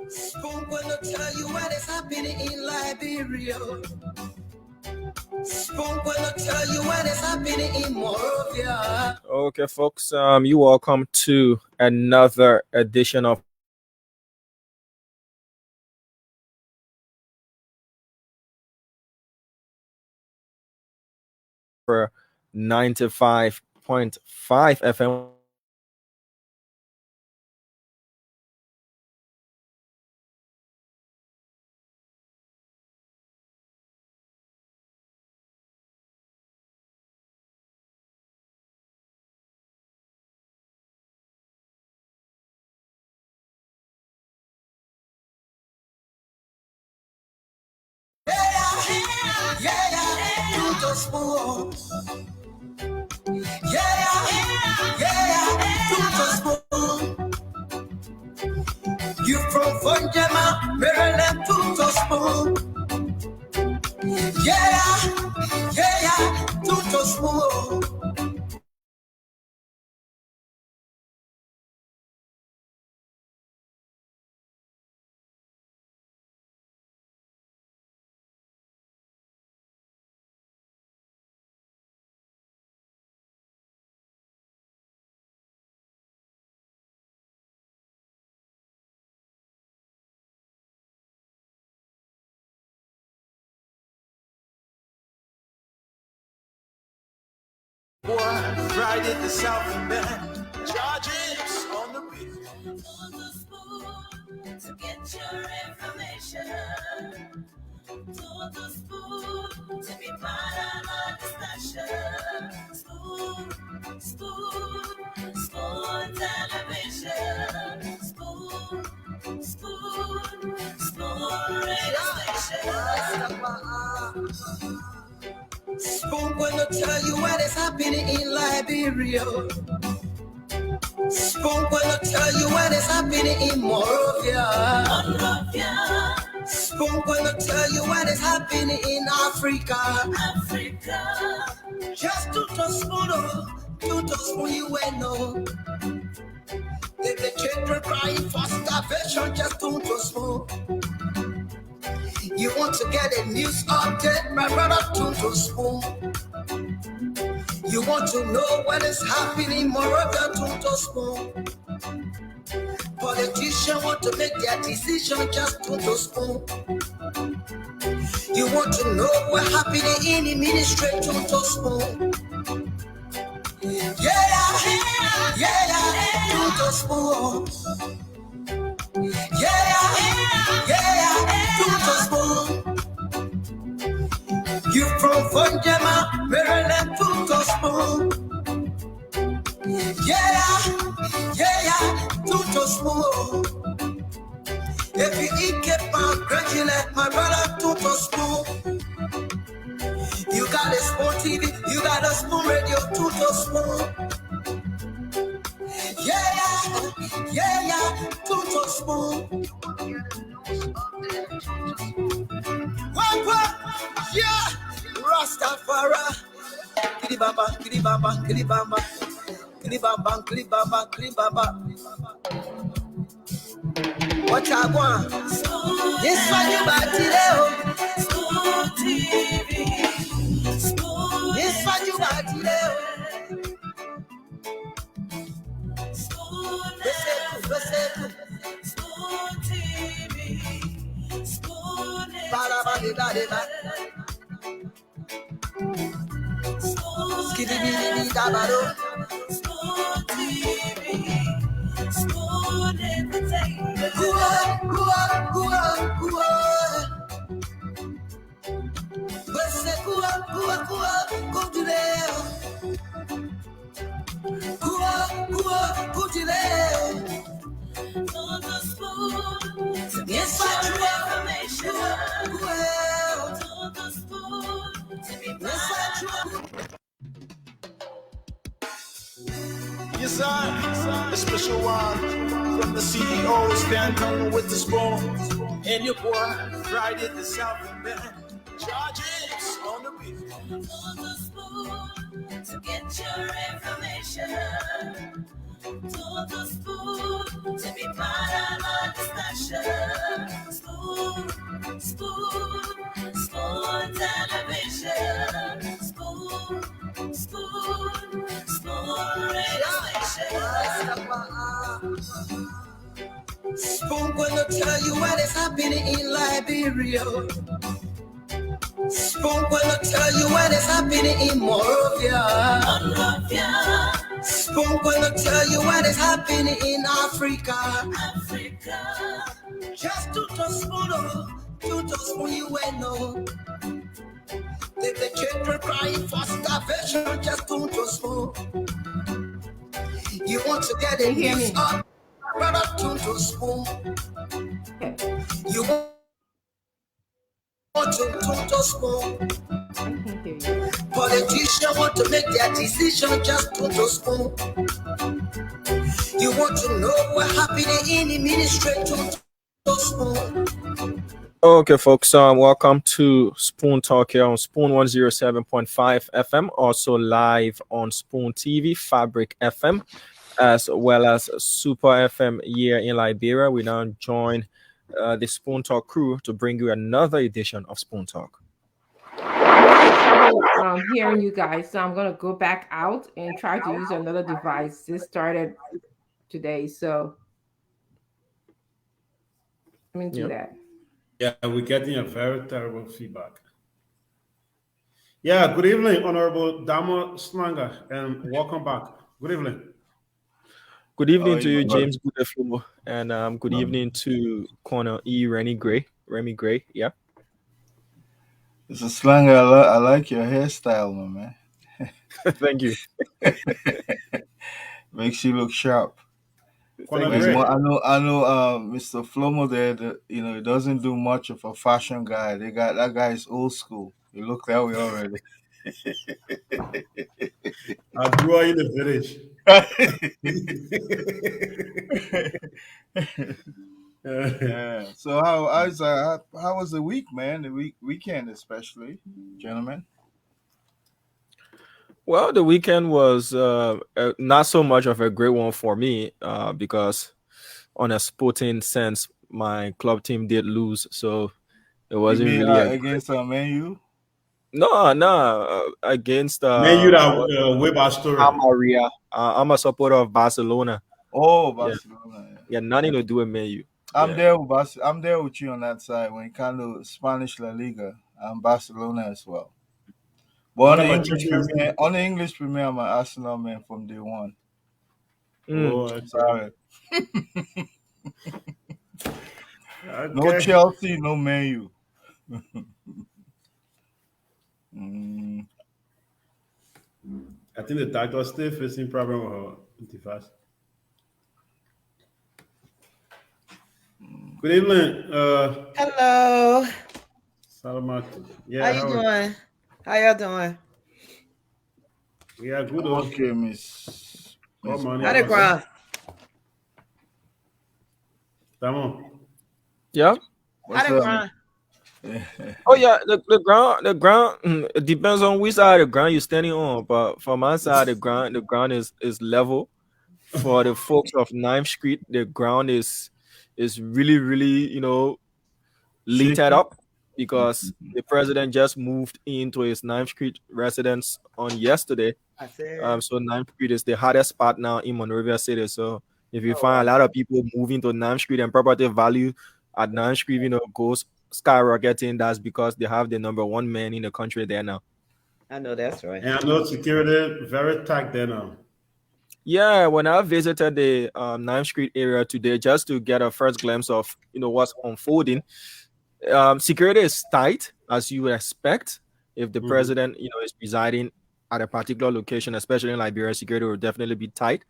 Spoon gonna tell you what is happening in Liberia. Spoon gonna tell you what is happening in Morovia. Okay, folks, you welcome to another edition of 95.5 FM. You from Funjama, Maryland to Tospo. To Tospo. Right in the south and bend. Charges on the beat. On the spoon to get your information. To the spoon to be part of our discussion. Spoon television. Spoon radio station. Spoon gonna tell you what is happening in Liberia. Spoon gonna tell you what is happening in Morovia. Spoon gonna tell you what is happening in Africa. Just to spoon you will know. If the children crying for starvation, just to spoon. You want to get a news update, my brother, to spoon. You want to know what is happening, Morovia, to spoon. Politicians want to make their decision, just to spoon. You want to know what happening in the ministry, to spoon. To spoon. To spoon. You from Funjama, Maryland, to spoon. To spoon. If you eat congratulate my brother, to spoon. You got a Spoon TV, you got a Spoon Radio, to spoon. To spoon. What? Yeah, Rastafari. Kilibamba. What I want? This one you back today. Spoon TV. This one you back today. Spoon TV. Spoon. Skiddy dabado. Spoon TV. Spoon entertainment. Go to there. Go to there. On the spoon. Yes, I information. On the spoon. Yes, sir. A special one from the CEO, stand on with the spoon. And your boy, Friday the South and Bend. Charges on the beat. On the spoon to get your information. To the spoon to be part Spoon gonna tell you what is happening in Liberia. Spoon gonna tell you what is happening in Monrovia. Spoon gonna tell you what is happening in Africa. Just to spoon you will know. The children crying for starvation, just to spoon. You want to get a piece of brother to spoon. You want to spoon. Politicians want to make their decision, just to spoon. You want to know what happening in the ministry, to spoon. Okay, folks, welcome to Spoon Talk here on Spoon 107.5 FM, also live on Spoon TV, Fabric FM, as well as Super FM here in Liberia. We now join the Spoon Talk crew to bring you another edition of Spoon Talk. Hearing you guys, so I'm going to go back out and try to use another device. This started today, so let me do that. Yeah, we're getting a very terrible feedback. Yeah, good evening, Honorable Damo Slanger, and welcome back. Good evening. Good evening to you, James Goodeflow, and good evening to Corner E. Remy Gray. Yeah. Mr. Slanger, I like your hairstyle, my man. Thank you. Makes you look sharp. I know, Mr. Flomo there. He doesn't do much of a fashion guy. That guy is old school. You look that way already. I grew up in the village. Yeah. So how was the week, man? The weekend especially, gentlemen. Well, the weekend was not so much of a great one for me because on a sporting sense, my club team did lose, so it wasn't really against Man U. No, against Man U that way by story. Maria. I'm a supporter of Barcelona. Oh, Barcelona. Yeah, nothing to do with Man U. I'm there with you on that side. When it comes to Spanish La Liga, I'm Barcelona as well. But on the English Premier, I'm an Arsenal man from day one. Oh, sorry. No Chelsea, no Man U. I think the doctor is still facing problem with her device. Good evening. Hello. Salamat. Yeah, how you doing? How y'all doing? We are good. Okay, Miss. How the ground? Come Yeah. How the ground? Oh yeah, the ground. It depends on which side of the ground you're standing on. But for my side, the ground is level. For the folks of 9th Street, the ground is really, really, littered up because the president just moved into his 9th Street residence on yesterday. So 9th Street is the hottest spot now in Monrovia City. So if you find a lot of people moving to 9th Street and property value at 9th Street, goes skyrocketing, that's because they have the number one man in the country there now. I know that's right. And I know security very tight there now. Yeah, when I visited the 9th Street area today, just to get a first glimpse of what's unfolding, security is tight as you would expect. If the president is residing at a particular location, especially in Liberia, security will definitely be tight.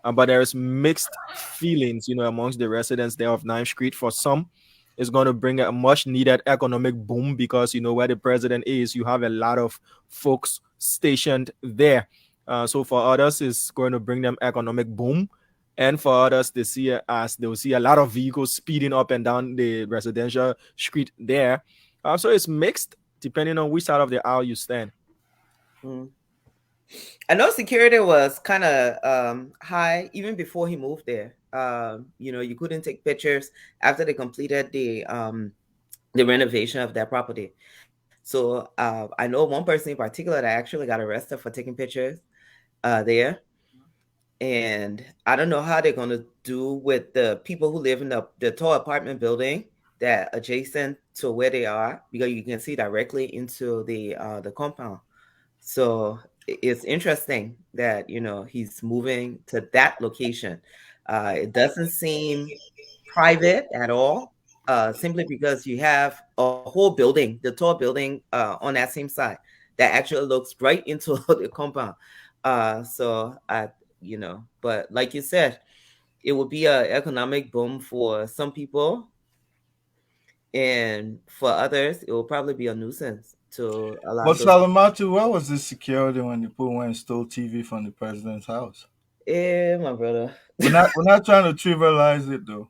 But there's mixed feelings, amongst the residents there of 9th Street. For some, it's going to bring a much needed economic boom because where the president is, you have a lot of folks stationed there. So for others, it's going to bring them economic boom. And for others, they will see a lot of vehicles speeding up and down the residential street there. So it's mixed depending on which side of the aisle you stand. I know security was kind of high even before he moved there. You couldn't take pictures after they completed the renovation of that property. So I know one person in particular that actually got arrested for taking pictures there. And I don't know how they're going to do with the people who live in the tall apartment building that adjacent to where they are, because you can see directly into the compound. So it's interesting that he's moving to that location. It doesn't seem private at all, simply because you have a whole building, the tall building on that same side, that actually looks right into the compound. So but like you said, it would be an economic boom for some people, and for others, it will probably be a nuisance to a lot But of those. Salamatu, where was the security when the people went and stole TV from the president's house? My brother. We're not trying to trivialize it though.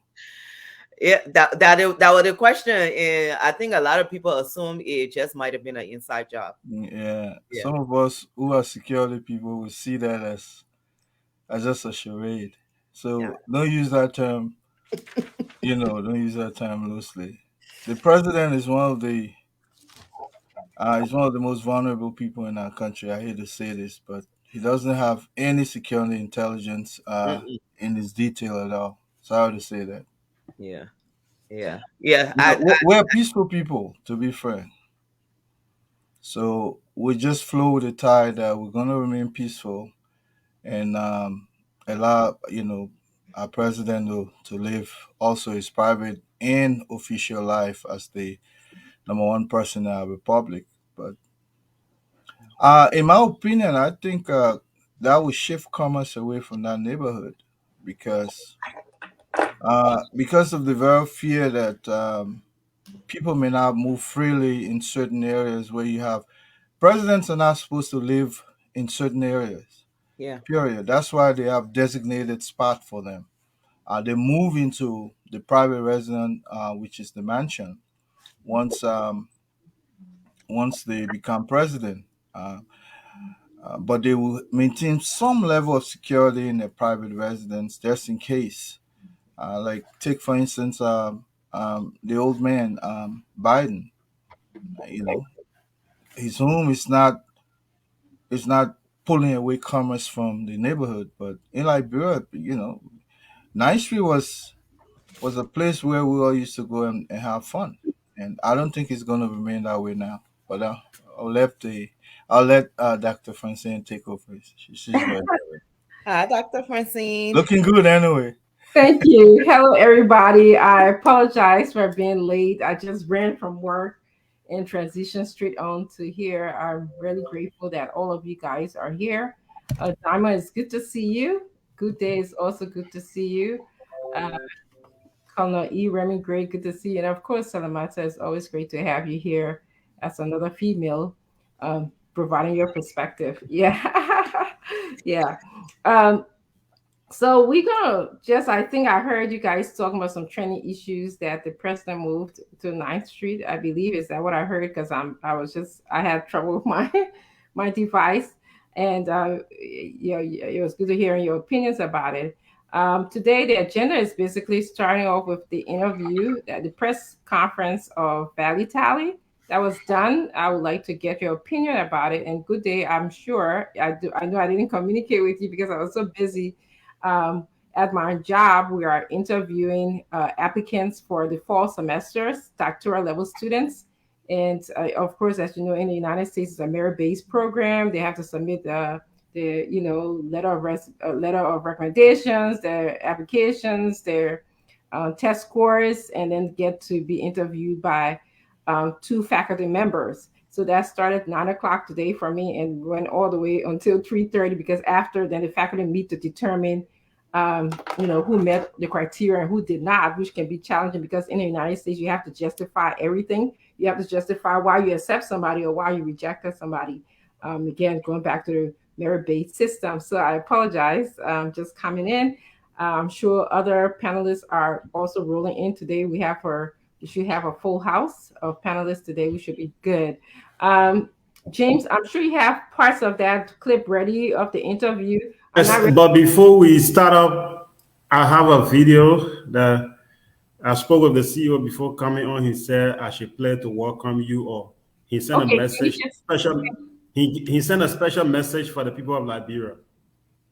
Yeah, that was the question, and I think a lot of people assume it just might have been an inside job. Yeah, Yeah, some of us who are security people will see that as just a charade. yeah, So don't use that term. Don't use that term loosely. The president is one of the most vulnerable people in our country. I hate to say this, but he doesn't have any security intelligence mm-mm. in his detail at all. Sorry to say that. Yeah, yeah, yeah. We're peaceful people, to be fair. So we just flow with the tide that we're gonna remain peaceful and allow our president to live also his private and official life as the number one person in our republic. But in my opinion, I think that will shift commerce away from that neighborhood because because of the very fear that people may not move freely in certain areas where you have presidents are not supposed to live in certain areas. Yeah, Period. That's why they have designated spot for them. They move into the private residence, which is the mansion, once once they become president. Uh, but they will maintain some level of security in their private residence just in case. Like take for instance, the old man Biden. You know, his home is not pulling away commerce from the neighborhood, but in Liberia, 9th Street was a place where we all used to go and have fun, and I don't think it's going to remain that way now. But I'll let Dr. Francine take over. She's ready. hi, Dr. Francine. Looking good anyway. Thank you. Hello, everybody. I apologize for being late. I just ran from work and transition straight on to here. I'm really grateful that all of you guys are here. Diamond, it's good to see you. Good day is also good to see you. Uh, Colonel E. Remy, great, good to see you. And of course, Salamata, it's always great to have you here as another female providing your perspective. Yeah. Yeah. Um, so we're gonna just I think I heard you guys talking about some training issues that the president moved to 9th Street. I believe is that what I heard because I had trouble with my my device. And it was good to hear your opinions about it. Today the agenda is basically starting off with the interview at the press conference of Valley Tally that was done. I would like to get your opinion about it. And good day, I'm sure I know I didn't communicate with you because I was so busy um, at my job. We are interviewing applicants for the fall semesters, doctoral level students. And of course, as you know, in the United States, it's a merit-based program. They have to submit the letter of recommendations, their applications, their test scores, and then get to be interviewed by two faculty members. So that started 9 o'clock today for me and went all the way until 3:30 because after then the faculty meet to determine who met the criteria and who did not, which can be challenging because in the United States you have to justify everything. You have to justify why you accept somebody or why you rejected somebody. Again, going back to the merit-based system. So I apologize, just coming in. I'm sure other panelists are also rolling in today. We should have a full house of panelists today. We should be good. James, I'm sure you have parts of that clip ready of the interview. Yes, but before we start up, I have a video that I spoke with the CEO before coming on. He said I should play to welcome you, or he sent a message special. He sent a special message for the people of Liberia.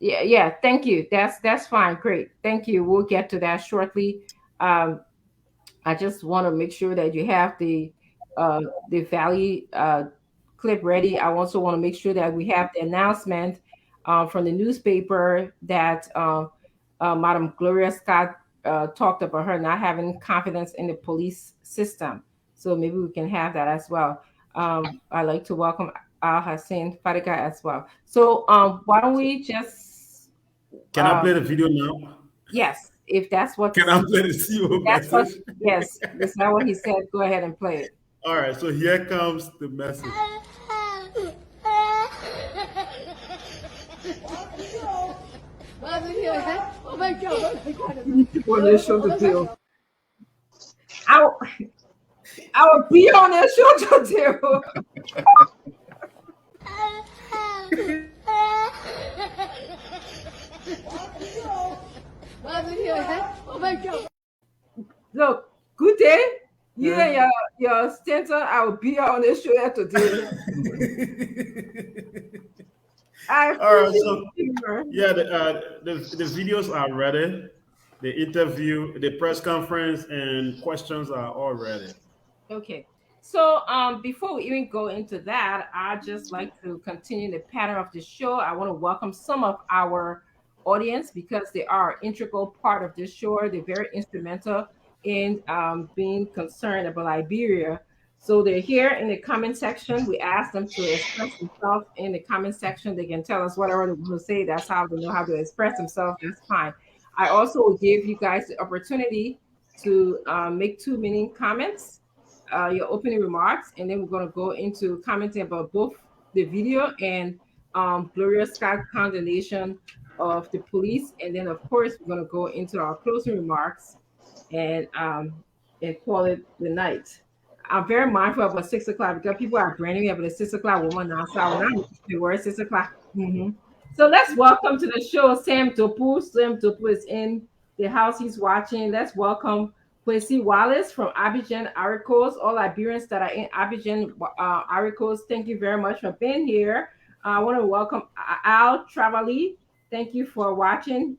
Yeah. Thank you. That's fine. Great. Thank you. We'll get to that shortly. Um, I just want to make sure that you have the Valley clip ready. I also want to make sure that we have the announcement from the newspaper that Madam Gloria Scott talked about her not having confidence in the police system. So maybe we can have that as well. I'd like to welcome Al Hassan Fadiga as well. So why don't we just Can I play the video now? yes, if that's what Can I play the CEO that's what message? yes, is that what he said? Go ahead and play it. All right, so here comes the message. On their show to do. I will be on their show to do. Look, good day. You and your Stanton, I will be on the show today. I All right, so appreciate yeah, the videos are ready. The interview, the press conference, and questions are all ready. Okay. So before we even go into that, I just like to continue the pattern of the show. I want to welcome some of our audience because they are an integral part of this show. They're very instrumental in being concerned about Liberia. So they're here in the comment section. We ask them to express themselves in the comment section. They can tell us whatever they want to say. That's how they know how to express themselves. That's fine. I also will give you guys the opportunity to make 2-minute comments, your opening remarks, and then we're going to go into commenting about both the video and Gloria Scott's condemnation of the police. And then, of course, we're going to go into our closing remarks and call it the night. I'm very mindful about 6 o'clock because people are branding me about the 6 o'clock woman now. So I will not use the word 6 o'clock. So let's welcome to the show Sam Dopu. Sam Dopu is in the house. He's watching. Let's welcome Quincy Wallace from Abidjan, Ivory Coast. All Liberians that are in Abidjan, Ivory Coast, thank you very much for being here. I want to welcome Al Travali. Thank you for watching.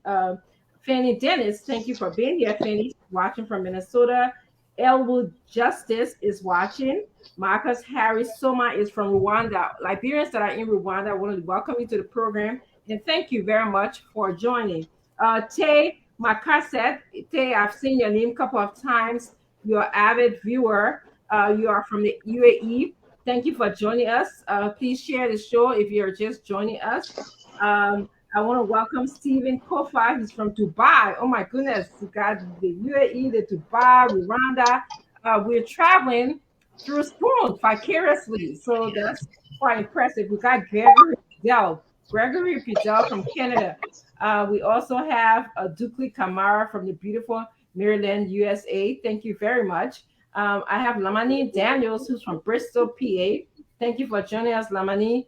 Fanny Dennis, thank you for being here. Fanny watching from Minnesota. Elwood Justice is watching. Marcus Harris Soma is from Rwanda. Liberians that are in Rwanda, I want to welcome you to the program and thank you very much for joining. Tay Makaset, Tay, I've seen your name a couple of times. You're an avid viewer. You are from the UAE. Thank you for joining us. Please share the show if you're just joining us. I want to welcome Stephen Kofa. He's from Dubai. Oh my goodness, we got the UAE, the Dubai, Rwanda. We're traveling through Spoon vicariously, so that's quite impressive. We got Gregory Pidel from Canada. We also have Dukli Kamara from the beautiful Maryland, USA. Thank you very much. I have Lamani Daniels, who's from Bristol, PA. Thank you for joining us, Lamani.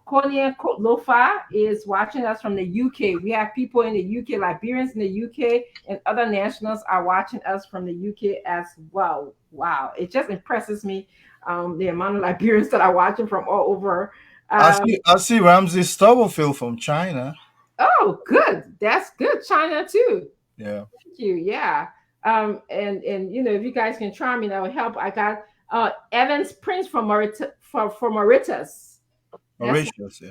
Konya Lofa is watching us from the UK. We have people in the UK, Liberians in the UK, and other nationals are watching us from the UK as well. Wow, it just impresses me the amount of Liberians that are watching from all over. I see Ramsey Stubblefield from China. Oh, good. That's good. China too. Yeah. Thank you. Yeah. And you know, if you guys can try me, that would help. I got Evans Prince from Mauritius. Mauritius,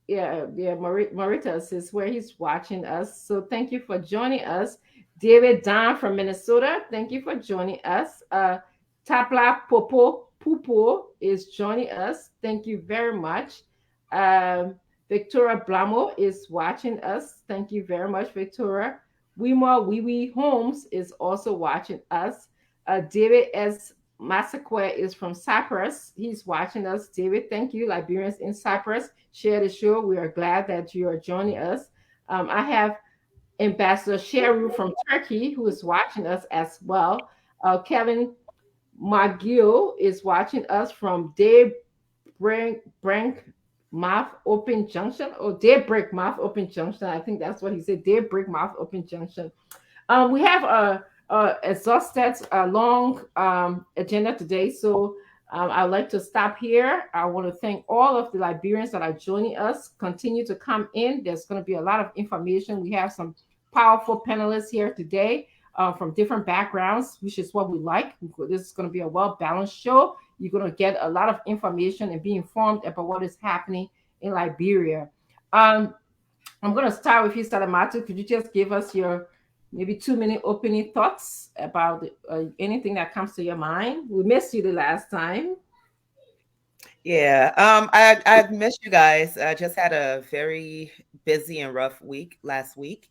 Mauritius is where he's watching us. So thank you for joining us. David Don from Minnesota, thank you for joining us. Tapla Pupo is joining us. Thank you very much. Victoria Blamo is watching us. Thank you very much, Victoria. Wee Holmes is also watching us. David S. Massaquet is from Cyprus. He's watching us. David, thank you. Liberians in Cyprus, share the show. We are glad that you are joining us. I have Ambassador Sheru from Turkey who is watching us as well. Kevin Magil is watching us from Daybreak Mouth Open Junction or Daybreak Mouth Open Junction. I think that's what he said. Daybreak Mouth Open Junction. We have a exhausted long agenda today, so I'd like to stop here. I want to thank all of the Liberians that are joining us. Continue to come in. There's going to be a lot of information. We have some powerful panelists here today from different backgrounds, which is what we like. This is going to be a well balanced show. You're going to get a lot of information and be informed about what is happening in Liberia. Um, I'm going to start with you, Salamatu. Could you just give us your maybe 2 minute opening thoughts about anything that comes to your mind? We missed you the last time. Yeah, I've missed you guys. I just had a very busy and rough week last week.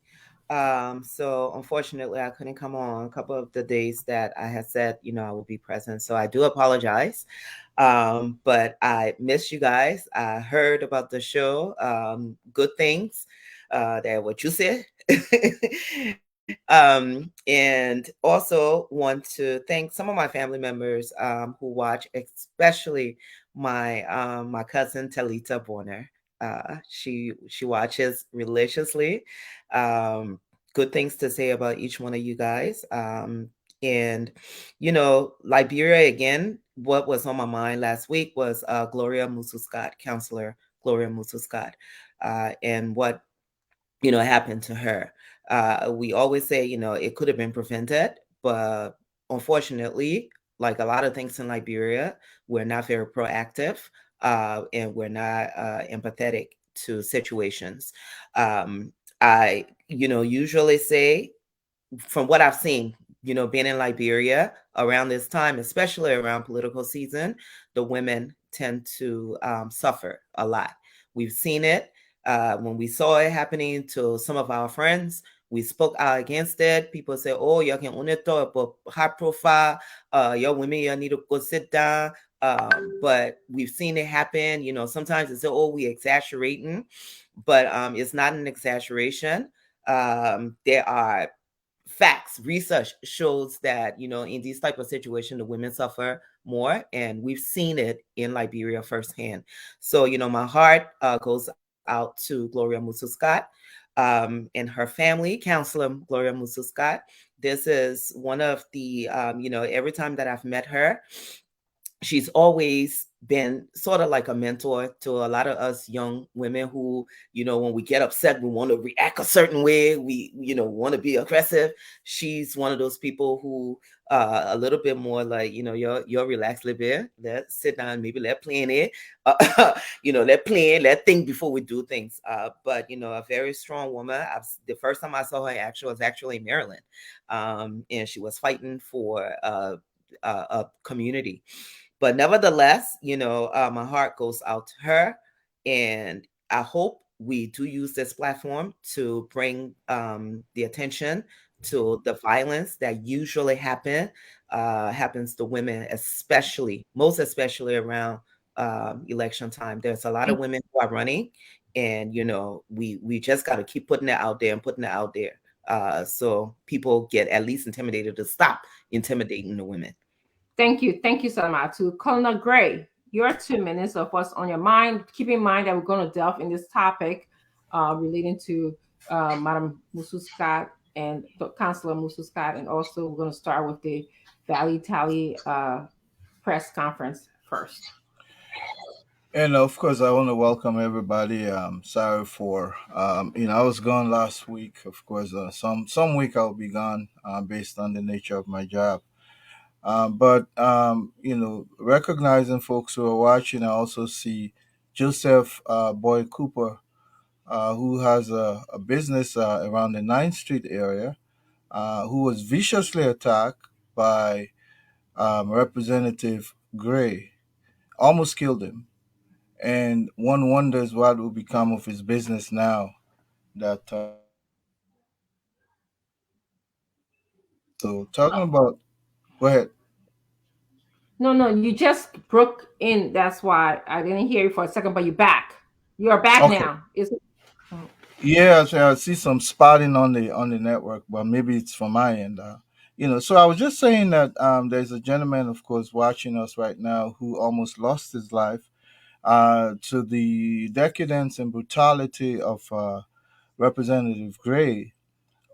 So unfortunately I couldn't come on a couple of the days that I had said, I will be present. So I do apologize. But I miss you guys. I heard about the show, good things, that what you said. And also want to thank some of my family members who watch, especially my cousin Talita Borner. She watches religiously. Good things to say about each one of you guys. And Liberia again. What was on my mind last week was Gloria Musu Scott, counselor Gloria Musu Scott, and what happened to her. We always say, it could have been prevented, but unfortunately, like a lot of things in Liberia, we're not very proactive, and we're not empathetic to situations. I, usually say, from what I've seen, being in Liberia around this time, especially around political season, the women tend to suffer a lot. We've seen it when we saw it happening to some of our friends. We spoke out against it. People say, "Oh, you can only talk about high profile. Your women, you need to go sit down." But we've seen it happen. Sometimes it's, "Oh, we exaggerating," but it's not an exaggeration. There are facts. Research shows that in these type of situations the women suffer more, and we've seen it in Liberia firsthand. So my heart goes out to Gloria Musu Scott, and her family, counselor Gloria Musu Scott. This is one of the every time that I've met her, she's always been sort of like a mentor to a lot of us young women who, when we get upset, we want to react a certain way. We, want to be aggressive. She's one of those people who a little bit more like, you're relaxed a little bit. Let's sit down, maybe let plan it. Let plan, let think before we do things. But a very strong woman. The first time I saw her was actually in Maryland. And she was fighting for a community. But nevertheless, my heart goes out to her, and I hope we do use this platform to bring the attention to the violence that usually happens to women, most especially around election time. There's a lot of women who are running, and we just got to keep putting it out there and putting it out there, so people get at least intimidated to stop intimidating the women. Thank you, Salamatu. Colonel Gray, your 2 minutes of what's on your mind. Keep in mind that we're going to delve in this topic relating to Madam Musu Scott and Councillor Musu Scott, and also we're going to start with the Valley Tally press conference first. And of course, I want to welcome everybody. Sorry for, I was gone last week. Of course, some week I'll be gone based on the nature of my job. But recognizing folks who are watching, I also see Joseph Boy Cooper, who has a business around the 9th Street area, who was viciously attacked by Representative Gray, almost killed him. And one wonders what will become of his business now that. So, talking about, go ahead. No, you just broke in. That's why I didn't hear you for a second, but you're back. You are back Okay. now. Yeah, so I see some spotting on the network, but maybe it's from my end. So I was just saying that there's a gentleman, of course, watching us right now who almost lost his life to the decadence and brutality of Representative Gray,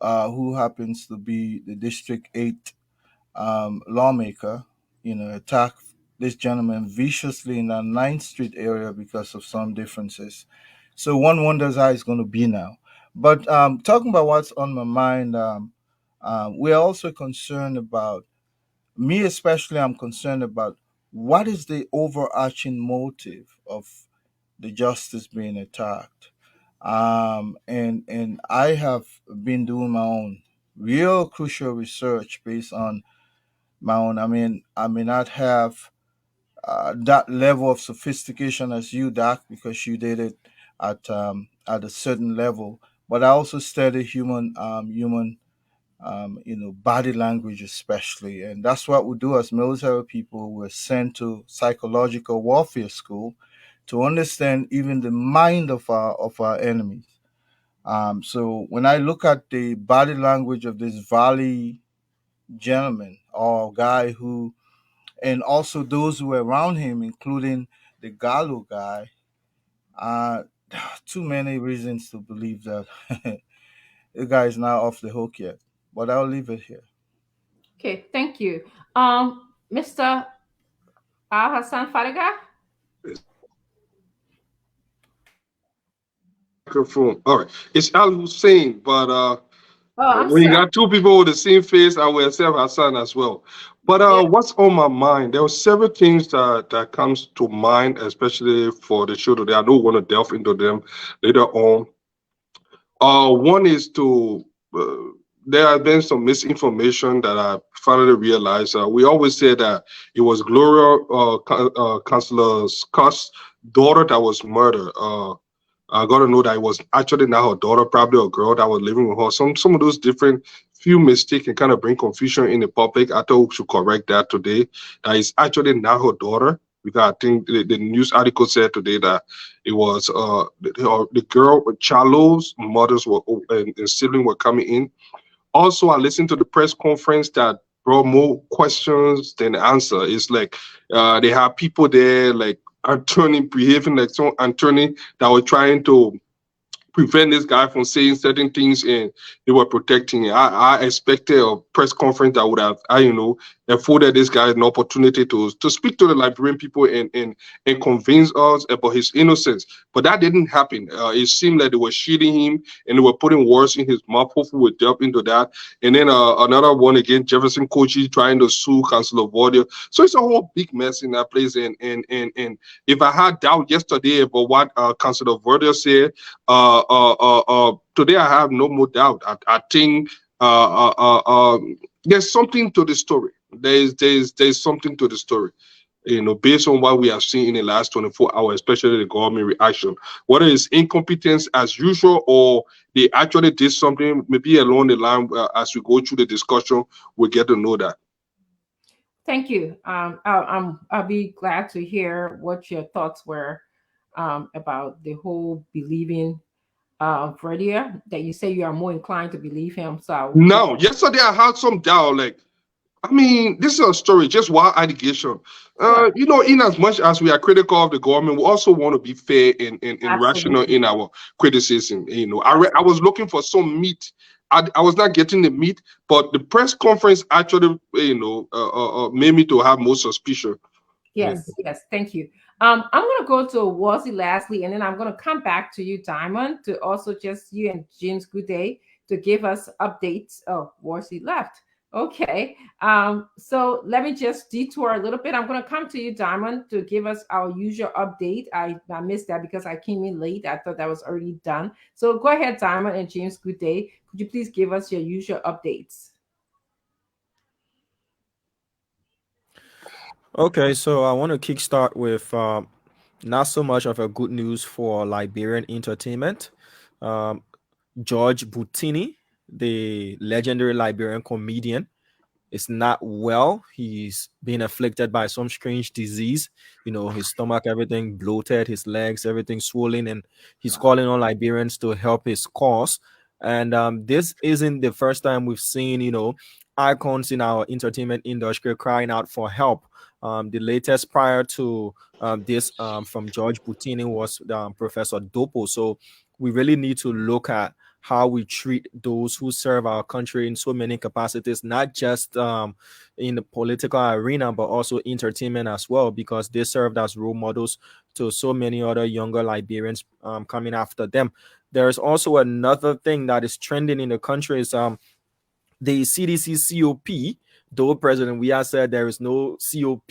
who happens to be the District 8 lawmaker. Attacked this gentleman viciously in the 9th Street area because of some differences. So one wonders how it's going to be now. But talking about what's on my mind, we're also concerned about, me especially, I'm concerned about what is the overarching motive of the justice being attacked. And I have been doing my own real crucial research based on my own. I may not have that level of sophistication as you, Doc, because you did it at a certain level. But I also study human body language especially, and that's what we do as military people. We're sent to psychological warfare school to understand even the mind of our enemies. So when I look at the body language of this Valley gentleman or guy who, and also those who were around him, including the Gallo guy, uh, too many reasons to believe that the guy is not off the hook yet. But I'll leave it here. Okay, thank you. Mr. Hassan Fariga? Microphone. All right. It's Al Hussein, but Oh, I'm when you sorry. got two people with the same face, I will accept Hassan as well. But Yeah. what's on my mind? There were several things that comes to mind, especially for the show today. I don't want to delve into them later on. One is to there has been some misinformation that I finally realized. We always say that it was Gloria Councillor Scott's daughter that was murdered. I got to know that it was actually not her daughter, probably a girl that was living with her. Some of those different few mistakes can kind of bring confusion in the public. I thought we should correct that today. That it's actually not her daughter, because I think the news article said today that it was the girl, Charlo's mothers were and siblings were coming in. Also, I listened to the press conference that brought more questions than answer. It's like they have people there like attorney behaving like some attorney that were trying to prevent this guy from saying certain things, and they were protecting it. I expected a press conference that would have, afforded this guy an opportunity to speak to the Liberian people and convince us about his innocence. But that didn't happen. It seemed like they were shielding him and they were putting words in his mouth. Hopefully, we'll delve into that. And then another one again, Jefferson Kochi trying to sue Councillor Vordia. So it's a whole big mess in that place. And if I had doubt yesterday about what Councillor Vordia said, today I have no more doubt. I think there's something to the story. There's something to the story. Based on what we have seen in the last 24 hours, especially the government reaction, whether it's incompetence as usual or they actually did something, maybe along the line as we go through the discussion, we'll get to know that. Thank you. I'll be glad to hear what your thoughts were about the whole believing Fredia, that you say you are more inclined to believe him. So No, yesterday I had some doubt. This is a story, just one allegation. Sure. In as much as we are critical of the government, we also want to be fair and rational Absolutely. in our criticism. I was looking for some meat. I was not getting the meat, but the press conference actually, made me to have more suspicion. Yes, yes, thank you. I'm gonna go to Wazi lastly, and then I'm gonna come back to you, Diamond, to also just you and James Good Day to give us updates. Oh, Wazi left. Okay. So let me just detour a little bit. I'm gonna come to you, Diamond, to give us our usual update. I missed that because I came in late. I thought that was already done. So go ahead, Diamond and James Good Day. Could you please give us your usual updates? Okay, so I want to kickstart with not so much of a good news for Liberian entertainment. George Butini, the legendary Liberian comedian, is not well. He's being afflicted by some strange disease. His stomach, everything bloated, his legs, everything swollen, and he's calling on Liberians to help his cause. And this isn't the first time we've seen, icons in our entertainment industry crying out for help. The latest prior to this from George Butini was Professor Dopo. So we really need to look at how we treat those who serve our country in so many capacities, not just in the political arena, but also entertainment as well, because they served as role models to so many other younger Liberians coming after them. There's also another thing that is trending in the country is the CDC COP. Though President Weah said there is no COP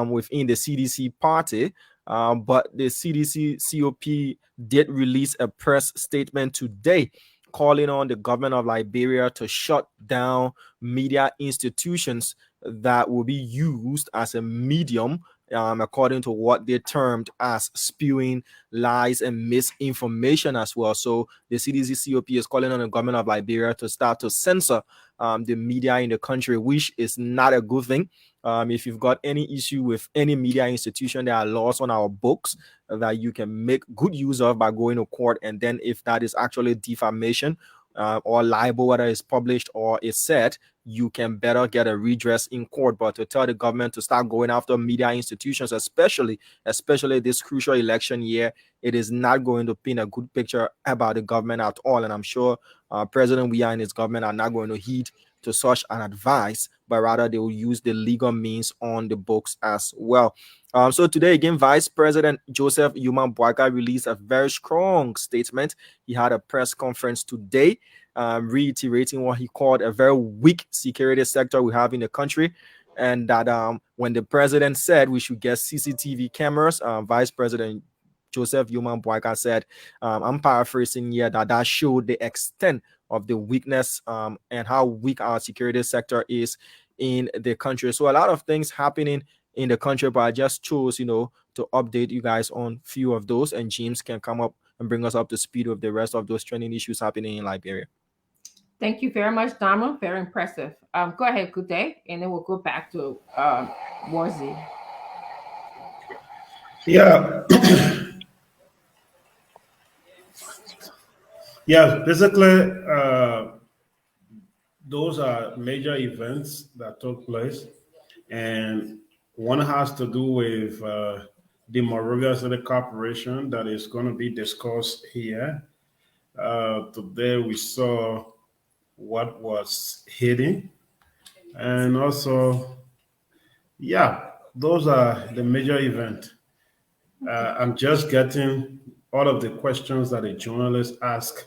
within the CDC party, but the CDC COP did release a press statement today calling on the government of Liberia to shut down media institutions that will be used as a medium, according to what they termed as spewing lies and misinformation as well. So the CDC COP is calling on the government of Liberia to start to censor the media in the country, which is not a good thing. If you've got any issue with any media institution, there are laws on our books that you can make good use of by going to court. And then if that is actually defamation or libel, whether it's published or it's said, you can better get a redress in court. But to tell the government to start going after media institutions, especially this crucial election year, it is not going to paint a good picture about the government at all. And I'm sure President Weah and his government are not going to heed to such an advice, but rather they will use the legal means on the books as well. So today again, Vice President Joseph Yuma Boakai released a very strong statement. He had a press conference today, reiterating what he called a very weak security sector we have in the country, and that when the president said we should get CCTV cameras, Vice President Joseph Yuma Boakai said, I'm paraphrasing here, that showed the extent of the weakness and how weak our security sector is in the country. So a lot of things happening in the country, but I just chose, to update you guys on a few of those, and James can come up and bring us up to speed with the rest of those trending issues happening in Liberia. Thank you very much, Dama. Very impressive. Go ahead, good day, and then we'll go back to Warzi. Yeah. Yeah, basically, those are major events that took place, and one has to do with the Monrovia City Corporation that is going to be discussed here. Today we saw what was hidden, and also, yeah, those are the major events. I'm just getting all of the questions that a journalist asks.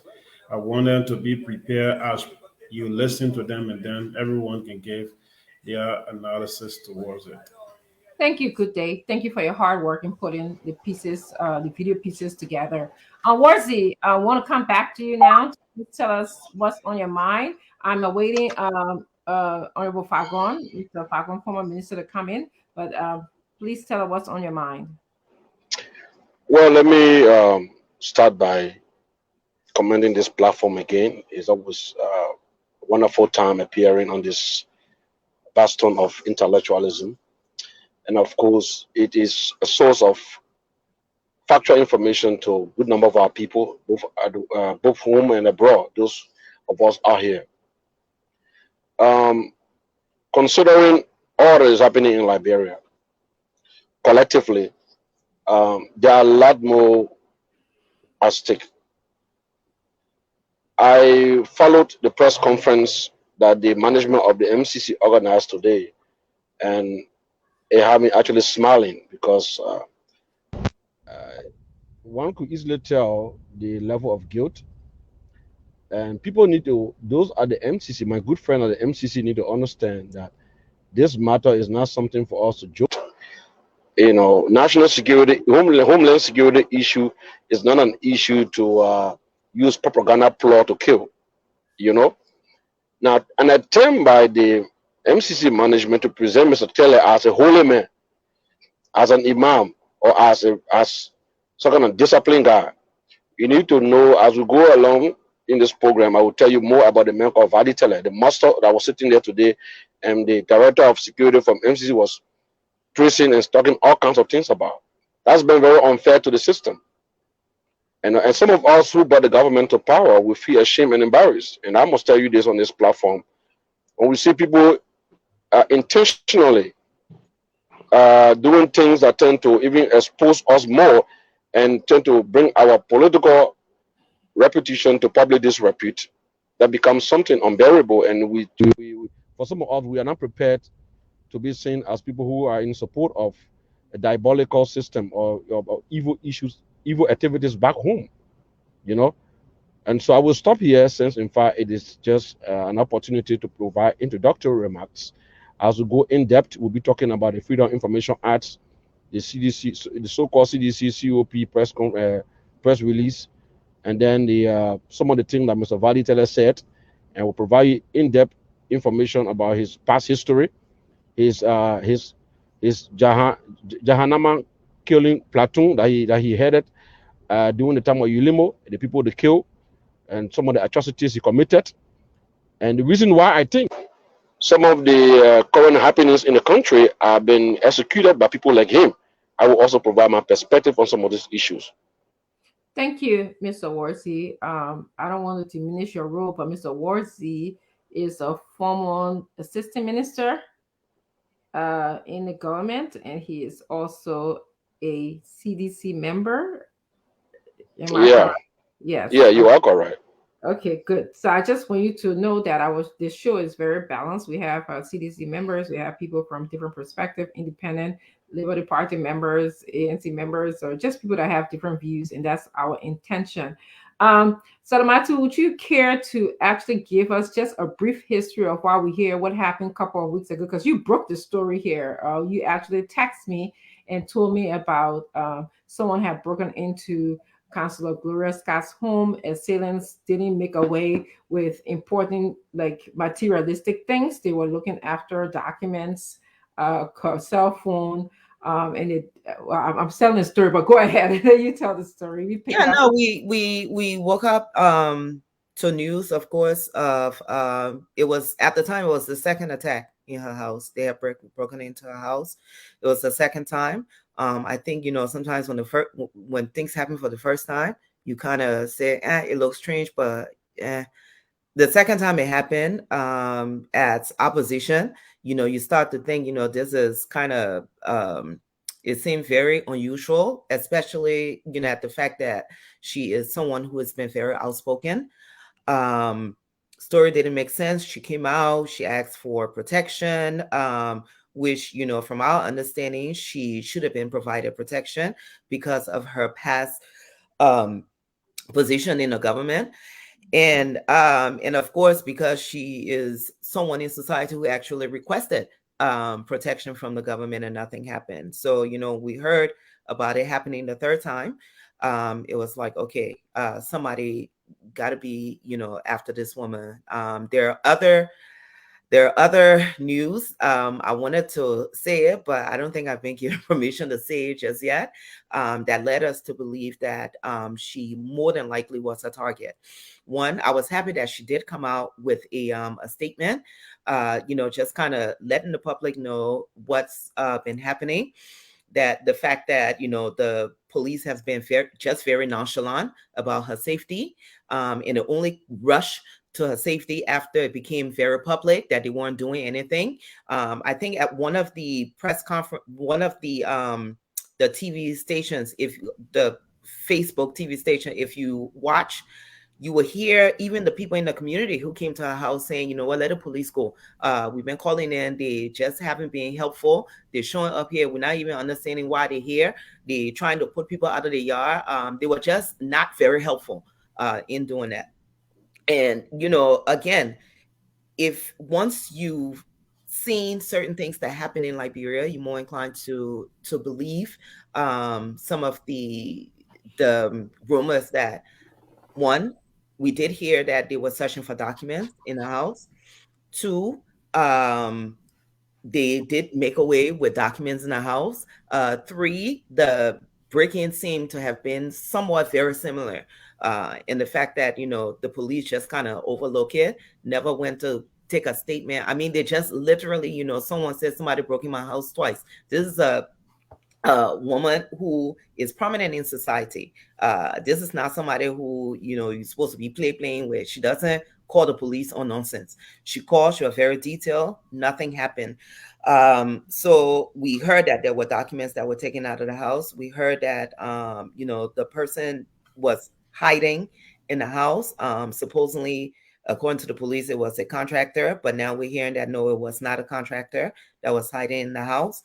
I want them to be prepared as you listen to them, and then everyone can give their analysis towards it. Thank you, good day. Thank you for your hard work in putting the pieces, the video pieces together. Warzi, I want to come back to you now to tell us what's on your mind. I'm awaiting Honorable Fagon, Mr. Fagon, former minister, to come in, but please tell us what's on your mind. Well, let me start by commending this platform again. It's always a wonderful time appearing on this bastion of intellectualism. And of course, it is a source of factual information to a good number of our people, both home and abroad, those of us out here. Considering all that is happening in Liberia, collectively, there are a lot more at stake. I followed the press conference that the management of the MCC organized today, and it had me actually smiling because one could easily tell the level of guilt, and people need to, those at the MCC, my good friend at the MCC, need to understand that this matter is not something for us to joke. National security, homeland security issue is not an issue to use propaganda plot to kill. Now, an attempt by the MCC management to present Mr. Taylor as a holy man, as an imam, or as some kind of disciplined guy. You need to know, as we go along in this program, I will tell you more about the man called Vadi Taylor, the master that was sitting there today, and the director of security from MCC was tracing and talking all kinds of things about. That's been very unfair to the system. And some of us who brought the government to power, we feel ashamed and embarrassed. And I must tell you this on this platform. When we see people intentionally doing things that tend to even expose us more and tend to bring our political repetition to public disrepute that becomes something unbearable. And for some of us, we are not prepared to be seen as people who are in support of a diabolical system or evil issues, evil activities back home, you know. And so I will stop here since, in fact, it is just an opportunity to provide introductory remarks. As we go in depth, we'll be talking about the Freedom of Information Act, the CDC, the so-called CDC COP press release, and then the some of the things that Mr. Vadi Teller said, and we'll provide in-depth information about his past history, his Jahannama killing platoon that he headed during the time of Ulimo, the people they killed, and some of the atrocities he committed, and the reason why I think some of the current happenings in the country are being executed by people like him. I will also provide my perspective on some of these issues. Thank you, Mr. Warsey. I don't want to diminish your role, but Mr. Warsey is a former assistant minister in the government, and he is also a CDC member. Am I correct? Yes. Yeah, you are correct. Okay, good. So I just want you to know that this show is very balanced. We have CDC members, we have people from different perspectives, independent, Liberty Party members, ANC members, or just people that have different views, and that's our intention. Salamatu, would you care to actually give us just a brief history of why we're here, what happened a couple of weeks ago? Because you broke the story here. You actually texted me and told me about someone had broken into Councillor Gloria Scott's home. Assailants didn't make away with important, like, materialistic things. They were looking after documents, cell phone, and I'm telling the story, but go ahead. You tell the story. We woke up to news, of course, of it was at the time it was the second attack in her house. They had broken into her house. It was the second time. I think, sometimes when things happen for the first time, you kind of say, it looks strange, but the second time it happened, as opposition, you start to think, this is kind of, it seemed very unusual, especially, at the fact that she is someone who has been very outspoken. Story didn't make sense. She came out, she asked for protection, which, from our understanding, she should have been provided protection because of her past position in the government. And of course, because she is someone in society who actually requested protection from the government and nothing happened. So, we heard about it happening the third time. It was like, okay, somebody got to be, after this woman. There are other news. I wanted to say it, but I don't think I've been given permission to say it just yet. That led us to believe that she more than likely was a target. One, I was happy that she did come out with a statement, just kind of letting the public know what's been happening. That the fact that, the police has been very nonchalant about her safety, and the only rush to her safety after it became very public that they weren't doing anything. I think at one of the press conference, one of the TV stations, if the Facebook TV station, if you watch, you will hear even the people in the community who came to her house saying, let the police go. We've been calling in. They just haven't been helpful. They're showing up here. We're not even understanding why they're here. They're trying to put people out of the yard. They were just not very helpful in doing that. And, again, if once you've seen certain things that happen in Liberia, you're more inclined to believe some of the rumors that, one, we did hear that they were searching for documents in the house. Two, they did make away with documents in the house. Three, the break-in seemed to have been somewhat very similar. In the fact that, the police just kind of overlook it, never went to take a statement. I mean, they just literally, someone said somebody broke in my house twice. This is a woman who is prominent in society. This is not somebody who, you're supposed to be playing with. She doesn't call the police on nonsense. She called, she was very detailed, nothing happened. So we heard that there were documents that were taken out of the house. We heard that, the person was hiding in the house. Supposedly, according to the police, it was a contractor, but now we're hearing that no, it was not a contractor that was hiding in the house.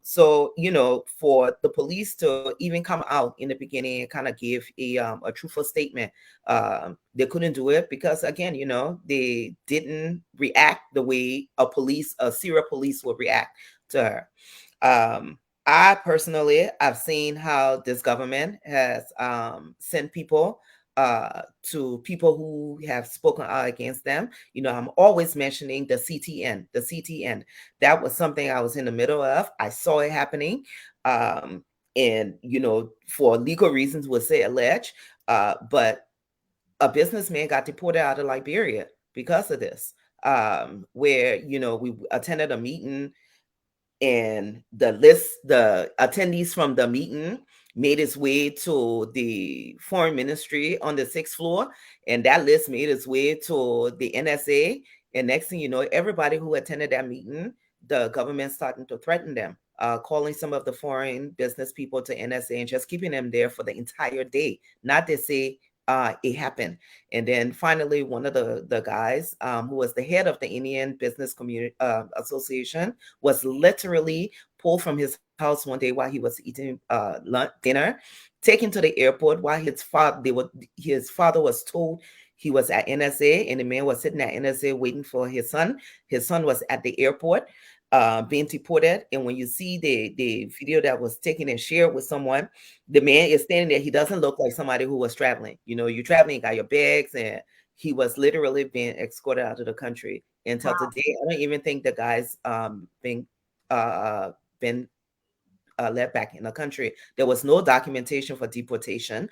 So, you know, for the police to even come out in the beginning and kind of give a truthful statement, they couldn't do it because, again, you know, they didn't react the way a serial police would react to her. I personally, I've seen how this government has sent people to people who have spoken out against them. You know, I'm always mentioning the CTN. The CTN, that was something I was in the middle of. I saw it happening. And, you know, for legal reasons, we'll say alleged, but a businessman got deported out of Liberia because of this, where, you know, we attended a meeting and the attendees from the meeting made its way to the foreign ministry on the 6th floor, and that list made its way to the NSA. And next thing you know, everybody who attended that meeting, the government starting to threaten them, calling some of the foreign business people to NSA and just keeping them there for the entire day. Not to say it happened. And then finally, one of the guys who was the head of the Indian Business Community Association was literally pulled from his house one day while he was eating dinner, taken to the airport while his father was told he was at NSA, and the man was sitting at NSA waiting for his son. His son was at the airport being deported. And when you see the video that was taken and shared with someone, the man is standing there. He doesn't look like somebody who was traveling. You know, you're traveling, you got your bags, and he was literally being escorted out of the country. Until today, I don't even think the guy's been let back in the country. There was no documentation for deportation.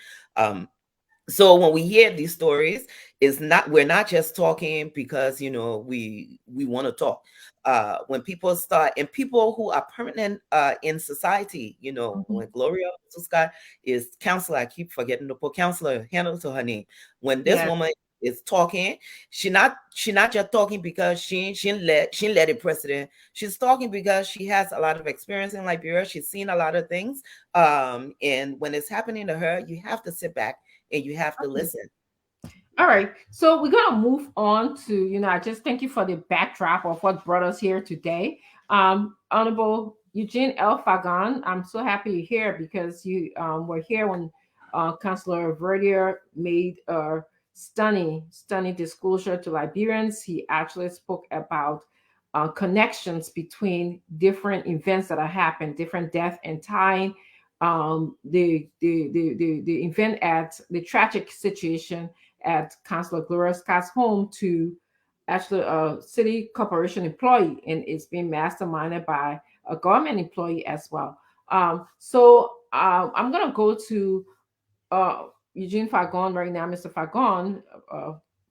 So when we hear these stories, we're not just talking because, you know, we want to talk. When people start, and people who are permanent in society, you know, when Gloria Scott is counselor, I keep forgetting to put counselor handle to her name. When this woman is talking, she not just talking because she let it president. She's talking because she has a lot of experience in Liberia. She's seen a lot of things. And when it's happening to her, you have to sit back and you have to listen. All right. So we're going to move on to, you know, I just thank you for the backdrop of what brought us here today. Honorable Eugene L. Fagon, I'm so happy you're here because you were here when Councillor Verdier made a stunning disclosure to Liberians. He actually spoke about connections between different events that have happened, different death and time. The event at the tragic situation at Councillor Gloria Scott's home to actually a city corporation employee, and it's being masterminded by a government employee as well. So I'm gonna go to Eugene Fagon right now, Mr. Fagon,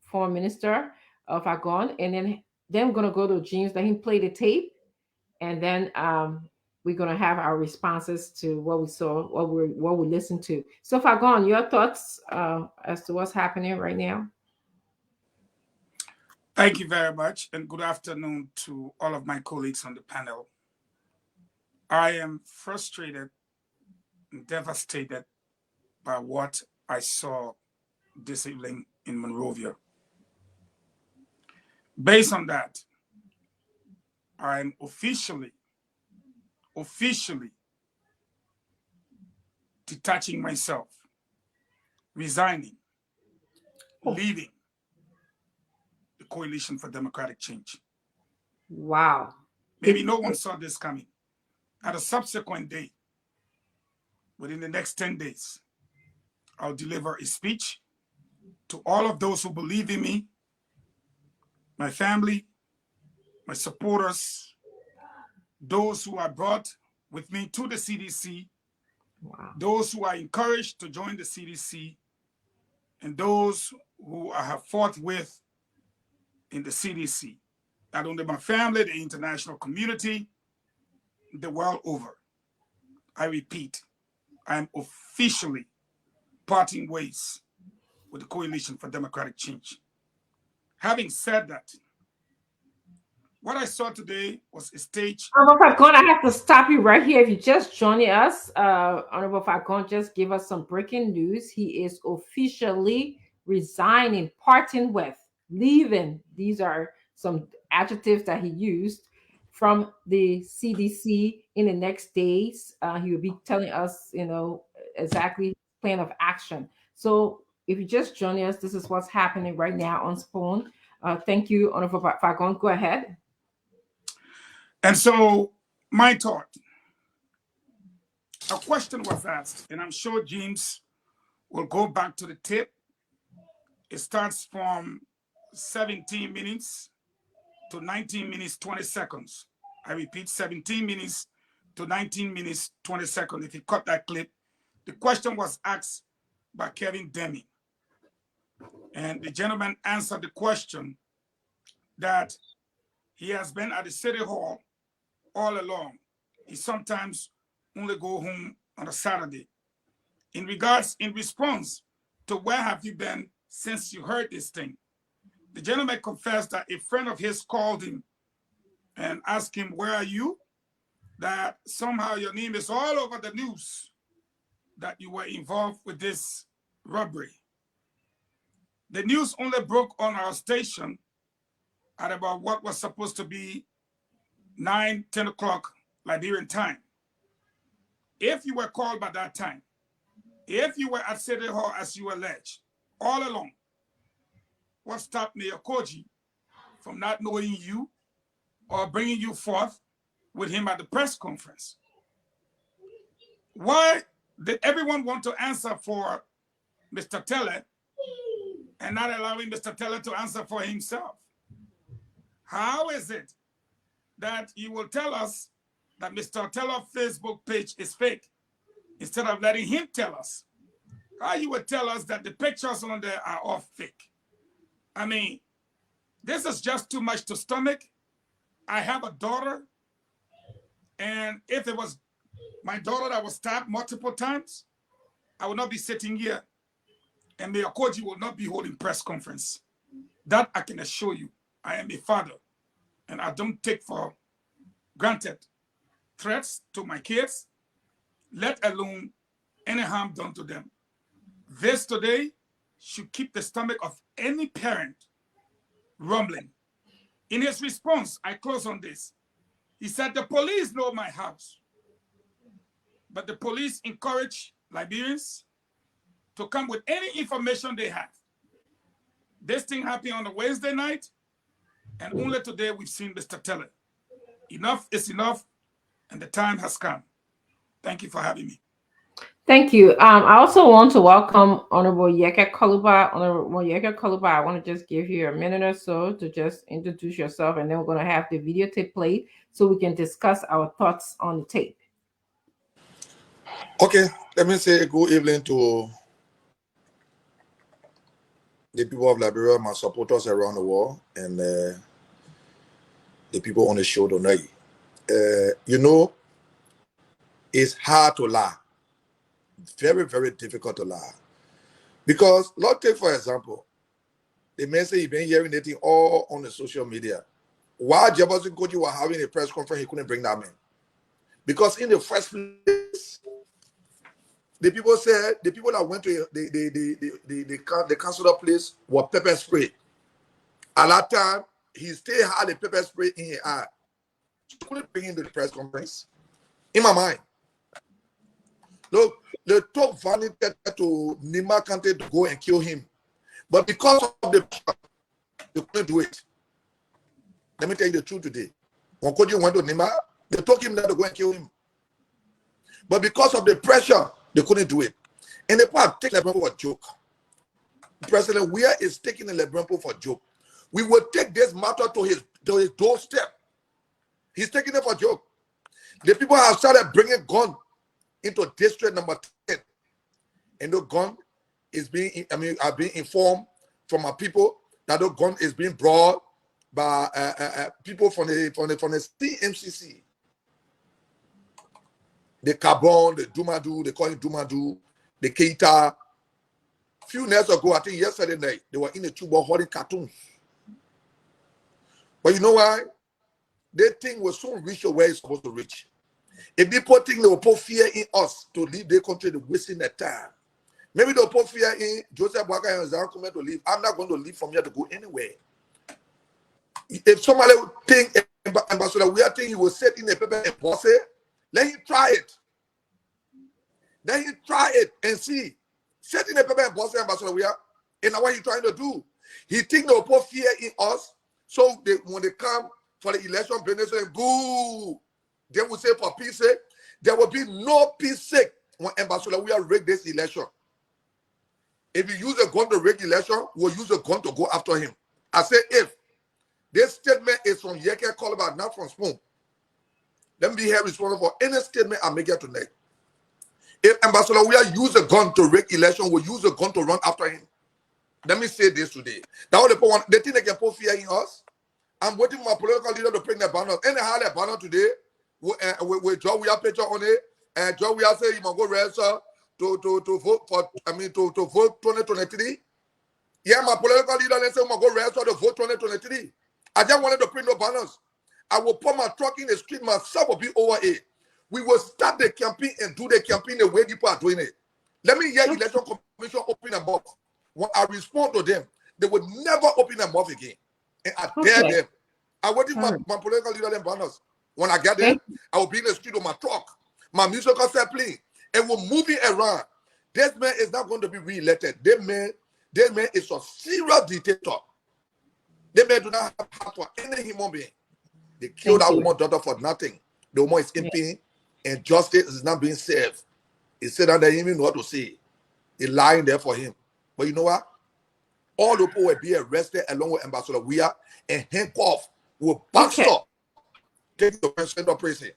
former minister of Fagon, and then we're gonna go to James, let him play the tape, and then we're going to have our responses to what we saw, what we listened to. So Fagon, your thoughts as to what's happening right now? Thank you very much, and good afternoon to all of my colleagues on the panel. I am frustrated and devastated by what I saw this evening in Monrovia. Based on that, I'm officially detaching myself, resigning, leaving the Coalition for Democratic Change. Wow. Maybe no one saw this coming. At a subsequent date, within the next 10 days, I'll deliver a speech to all of those who believe in me, my family, my supporters, those who are brought with me to the CDC, those who are encouraged to join the CDC, and those who I have fought with in the CDC, not only my family, the international community, the world over. I repeat, I am officially parting ways with the Coalition for Democratic Change. Having said that, what I saw today was a stage. Honorable Falcon, I have to stop you right here. If you just joining us, Honorable Falcon just give us some breaking news. He is officially resigning, parting with, leaving. These are some adjectives that he used from the CDC in the next days. He will be telling us, exactly plan of action. So if you just join us, this is what's happening right now on Spoon. Thank you, Honorable Falcon. Go ahead. And so my thought, a question was asked, and I'm sure James will go back to the tape. It starts from 17 minutes to 19 minutes, 20 seconds. I repeat, 17 minutes to 19 minutes, 20 seconds. If you cut that clip, the question was asked by Kevin Deming. And the gentleman answered the question that he has been at the city hall all along. He sometimes only go home on a Saturday. In response to where have you been since you heard this thing, the gentleman confessed that a friend of his called him and asked him, where are you? That somehow your name is all over the news, that you were involved with this robbery. The news only broke on our station at about what was supposed to be 9, 10 o'clock Liberian time. If you were called by that time, if you were at City Hall as you allege, all along, what stopped Mayor Koji from not knowing you or bringing you forth with him at the press conference? Why did everyone want to answer for Mr. Teller and not allowing Mr. Teller to answer for himself? How is it that you will tell us that Mr. Teller's Facebook page is fake instead of letting him tell us? How you would tell us that the pictures on there are all fake? I mean, this is just too much to stomach. I have a daughter, and if it was my daughter that was stabbed multiple times, I would not be sitting here, and Mayor Koji will not be holding press conference. That I can assure you. I am a father, and I don't take for granted threats to my kids, let alone any harm done to them. This today should keep the stomach of any parent rumbling. In his response, I close on this. He said, the police know my house, but the police encourage Liberians to come with any information they have. This thing happened on a Wednesday night, and only today we've seen Mr. Teller. Enough is enough, and the time has come. Thank you for having me. Thank you. I also want to welcome Honorable Yeka Koluba. Honorable Yeka Koluba, I want to just give you a minute or so to just introduce yourself, and then we're going to have the videotape played so we can discuss our thoughts on the tape. Okay, let me say good evening to the people of Liberia, my supporters around the world, and the people on the show tonight. It's hard to lie. Very, very difficult to lie. Because, let's take for example, the man say he's been hearing anything all on the social media. While Jefferson Koji was having a press conference, he couldn't bring that man. Because in the first place, the people that went to the councilor place were pepper spray. At that time, he still had a pepper spray in his eye. He couldn't bring him to the press conference. In my mind. Look, they took Vanity to Nima County to go and kill him. But because of the pressure, they couldn't do it. Let me tell you the truth today. When Koji went to Nima, they took him there to go and kill him. But because of the pressure, they couldn't do it. And the part take Lebron for a joke. President Weir is taking the Lebron for a joke. We will take this matter to his doorstep. He's taking it for a joke. The people have started bringing gun into district number 10. And the gun is I've been informed from our people that the gun is being brought by people from the CMCC. The Carbon, the Dumadu, they call it Dumadu, the Keita. Few nights ago, I think yesterday night, they were in the tuba holding cartoons. But you know why? they think will soon reach where it's supposed to reach. If people think they will put fear in us to leave their country, they're wasting their time. Maybe they'll put fear in Joseph Boakai and Zara Kume to leave. I'm not going to leave from here to go anywhere. If somebody would think Ambassador we are thinking he will set in a paper and boss it, let him try it. Let him try it and see. Set in a paper and boss it, Ambassador we are. And now what he's trying to do. He think they'll put fear in us. So when they come for the election, they say, boo. They will say for peace sake, there will be no peace sake when Ambassador we are rig this election. If you use a gun to rig election, we'll use a gun to go after him. I say if. This statement is from Yeke Colabar, not from Spoon. Let me be here responsible for any statement I make here tonight. If Ambassador we are use a gun to rig election, we'll use a gun to run after him. Let me say this today. That what they think they can put fear in us. I'm waiting for my political leader to bring their banners. Anyhow, their banner today, we draw we have picture on it, and draw we have say you must go register to vote for. To vote 2023. Yeah, my political leader let's say we must go register to vote 2023. I just wanted to print no banners. I will put my truck in the street myself. Will be over it. We will start the campaign and do the campaign the way people are doing it. Let me hear election commission open their mouth. When I respond to them, they will never open their mouth again. And I dare them. I waiting for my political leader and banners. When I get there, I will be in the street with my truck, my musical set playing, and we're moving around. This man is not going to be re-elected. This man is a serious dictator. This man do not have heart for any human being. They killed that woman's daughter for nothing. The woman is in pain, and justice is not being served. He said that they didn't even know what to say. They lying there for him. But you know what? All the people will be arrested along with Ambassador Weah and handcuffed with backstop. Take the president of prison.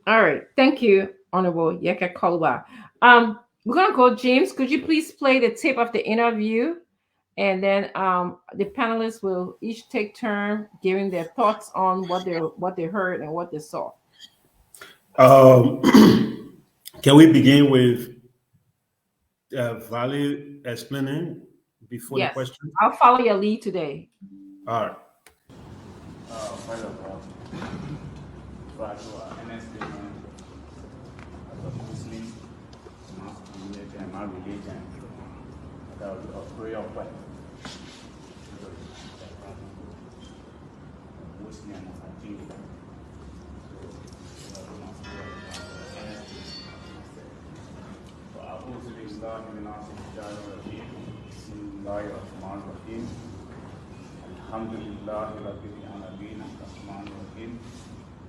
All right. Thank you, Honorable Yeke Koluwa. We're gonna go, James. Could you please play the tape of the interview? And then the panelists will each take turn giving their thoughts on what they heard and what they saw. Can we begin with Valley explaining before the question? I'll follow your lead today. All right. First of all, for any statement as a Muslim, my religion, that was a prayer of what? Muslim and Jew. فأعوذ بالله من الشيطان الرجيم بسم الله الرحمن الرحيم الحمد لله رب العالمين الرحمن الرحيم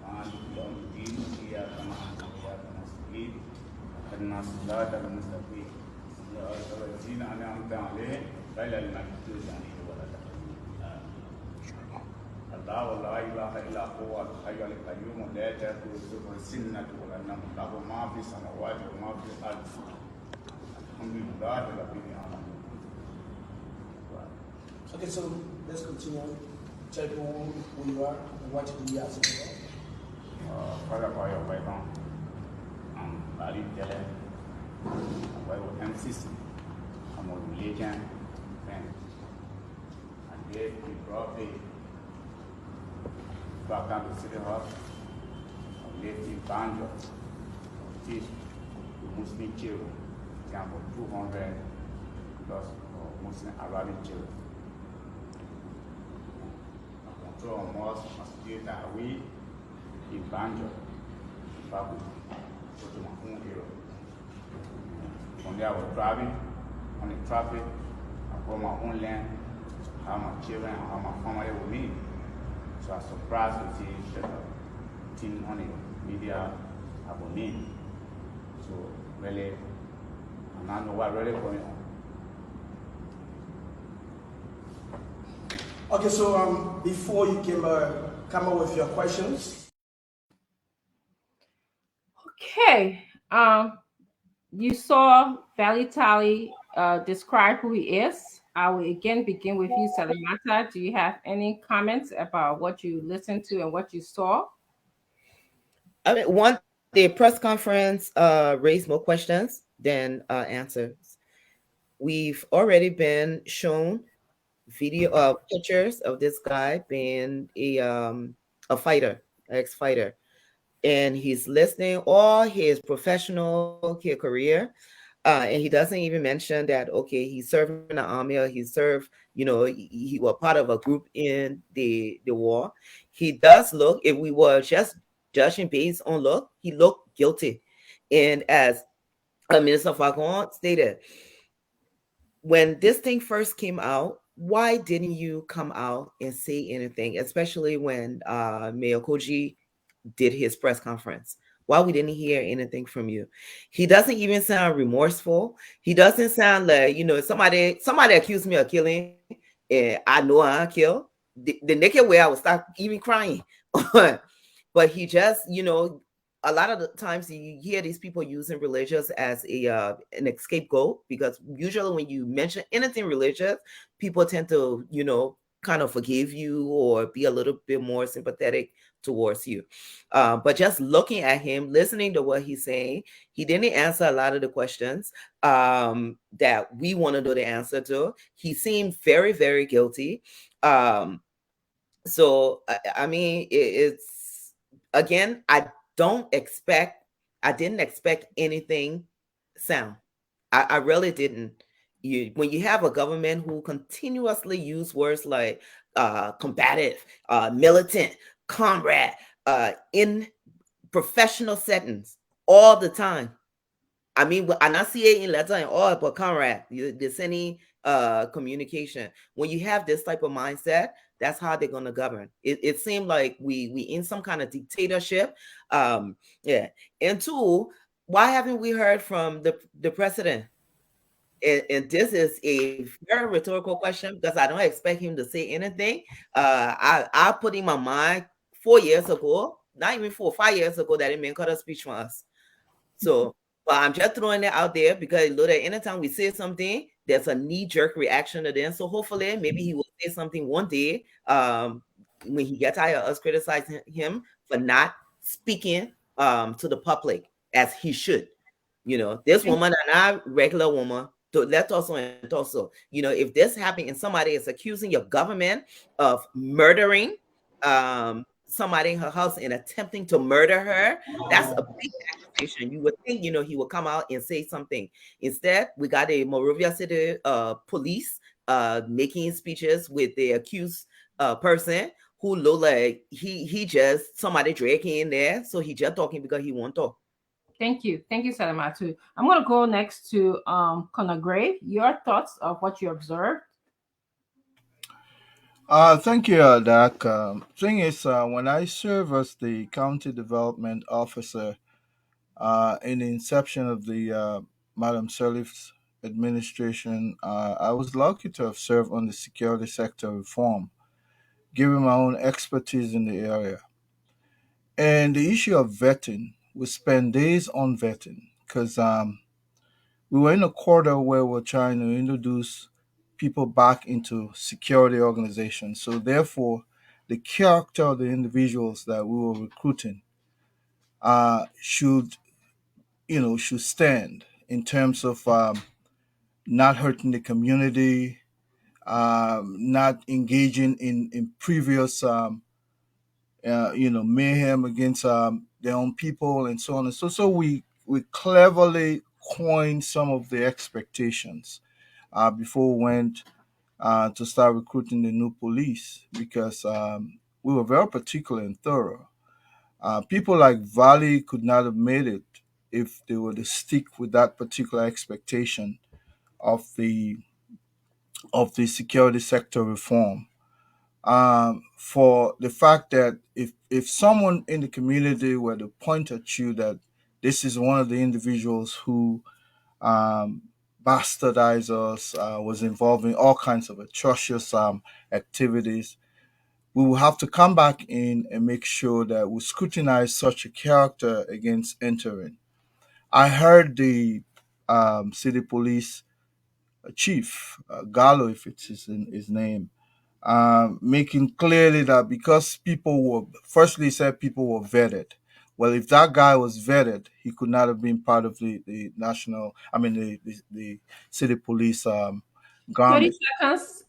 مالك يوم الدين إياك نعبد وإياك نستعين اهدنا الصراط المستقيم صراط الذين أنعمت عليهم غير المغضوب عليهم ولا الضالين الله لا إله إلا هو الحي القيوم لا تأخذه سنة ولا نوم له ما في السماوات وما في الأرض الحمد لله رب العالمين. Okay, so let's continue. Tell people who you are and what you do as well. Father, for your welcome. Ali Tele, I'm MCC. I'm a religion friend. And they brought me back down to City Hall. I lived in Banjo. Teach Muslim children. About 200 plus Muslim Arabic children. Control a mosque, masjid, Tahawi, in Banjo, Babu, go to my home area. From there, I was driving on the traffic. I brought my own land, I have my children, I have my family with me. So I was surprised to see the team on the media about me. So really, I now know what really going on. Okay, so before you can come up with your questions. Okay. You saw Valley Tally describe who he is. I will again begin with you, Salimata. Do you have any comments about what you listened to and what you saw? I mean, the press conference raised more questions than answers. We've already been shown video pictures of this guy being a fighter ex-fighter, and he's listing all his professional career. And he doesn't even mention that, okay, he served in the army, or he served, he was part of a group in the war. He does look, if we were just judging based on look, he looked guilty. And as Minister Falcon stated, when this thing first came out, why didn't you come out and say anything, especially when Mayor Koji did his press conference? Why we didn't hear anything from you? He doesn't even sound remorseful. He doesn't sound like, somebody accused me of killing, and I know I kill. The naked way I would start even crying. But he just, a lot of the times you hear these people using religious as an scapegoat, because usually when you mention anything religious, people tend to, kind of forgive you or be a little bit more sympathetic towards you. But just looking at him, listening to what he's saying, he didn't answer a lot of the questions that we want to know the answer to. He seemed very, very guilty. So I mean, it's, again, I didn't expect anything sound. I really didn't. When you have a government who continuously use words like combative, militant, comrade, in professional settings all the time. I mean, and I see it in letter and all, but comrade, there's any communication. When you have this type of mindset, that's how they're gonna govern. It seemed like we in some kind of dictatorship. Yeah. And two, why haven't we heard from the president? And this is a very rhetorical question, because I don't expect him to say anything. I put in my mind 4 years ago, not even 4, 5 years ago, that it man cut a speech for us. So, but I'm just throwing it out there because look, at anytime we say something, there's a knee-jerk reaction to them. So hopefully, maybe he will say something one day when he gets tired of us criticizing him for not speaking to the public as he should. This woman and I, regular woman, to let us and also, if this happened and somebody is accusing your government of murdering somebody in her house and attempting to murder her, that's a big accusation. You would think, he would come out and say something. Instead, we got a Monrovia City police making speeches with the accused person who look like he just somebody dragging in there, so he just talking because he want to. Thank you, Salamatu. I'm going to go next to Conor Gray. Your thoughts of what you observed? Thank you, Dak. Thing is, when I serve as the county development officer in the inception of the Madam Sirleaf's administration, I was lucky to have served on the security sector reform, given my own expertise in the area. And the issue of vetting, we spend days on vetting because we were in a quarter where we're trying to introduce people back into security organizations. So therefore, the character of the individuals that we were recruiting should, should stand in terms of not hurting the community, not engaging in previous, mayhem against their own people and so on and so. So we cleverly coined some of the expectations before we went to start recruiting the new police because we were very particular and thorough. People like Valley could not have made it if they were to stick with that particular expectation of the security sector reform. For the fact that if someone in the community were to point at you that this is one of the individuals who um, bastardized us, was involved in all kinds of atrocious activities, we will have to come back in and make sure that we scrutinize such a character against entering. I heard the city police chief, Gallo, if it's his name, making clearly that because people were, firstly, he said people were vetted. Well, if that guy was vetted, he could not have been part of the national, the city police 30 garment. seconds,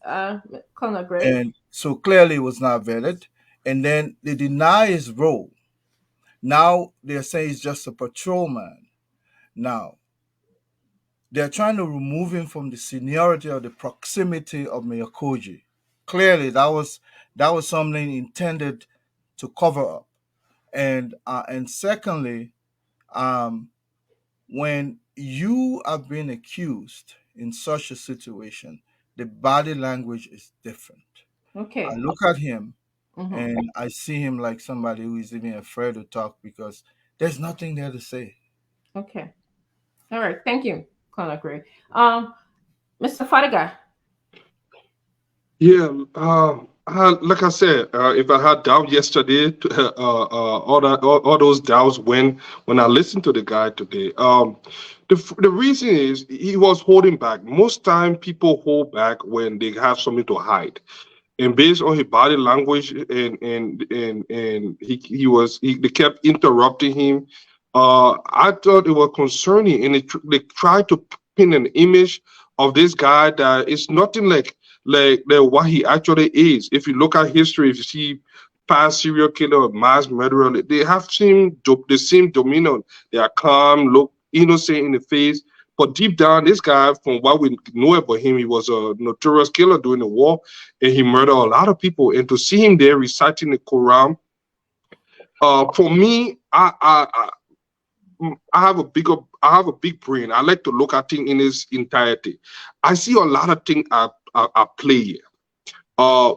Conor Gray. And so clearly it was not vetted. And then they deny his role. Now they're saying he's just a patrolman. Now they're trying to remove him from the seniority or the proximity of Mayor Koji. Clearly, that was something intended to cover up. And secondly, when you are being accused in such a situation, the body language is different. Okay. I look at him Mhm. and I see him like somebody who is even afraid to talk because there's nothing there to say. Okay. All right. Thank you, Colonel Gray. Mr. Fadiga. Yeah, like I said, if I had doubt yesterday, all those doubts when I listened to the guy today. The reason is he was holding back. Most time people hold back when they have something to hide, and based on his body language and they kept interrupting him. I thought it was concerning, and they tried to pin an image of this guy that is nothing like what he actually is. If you look at history, if you see past serial killer or mass murderer, they have the same demeanor. They are calm, look innocent in the face. But deep down, this guy, from what we know about him, he was a notorious killer during the war, and he murdered a lot of people. And to see him there reciting the Quran, for me, I have a big brain. I like to look at things in its entirety. I see a lot of things at play here.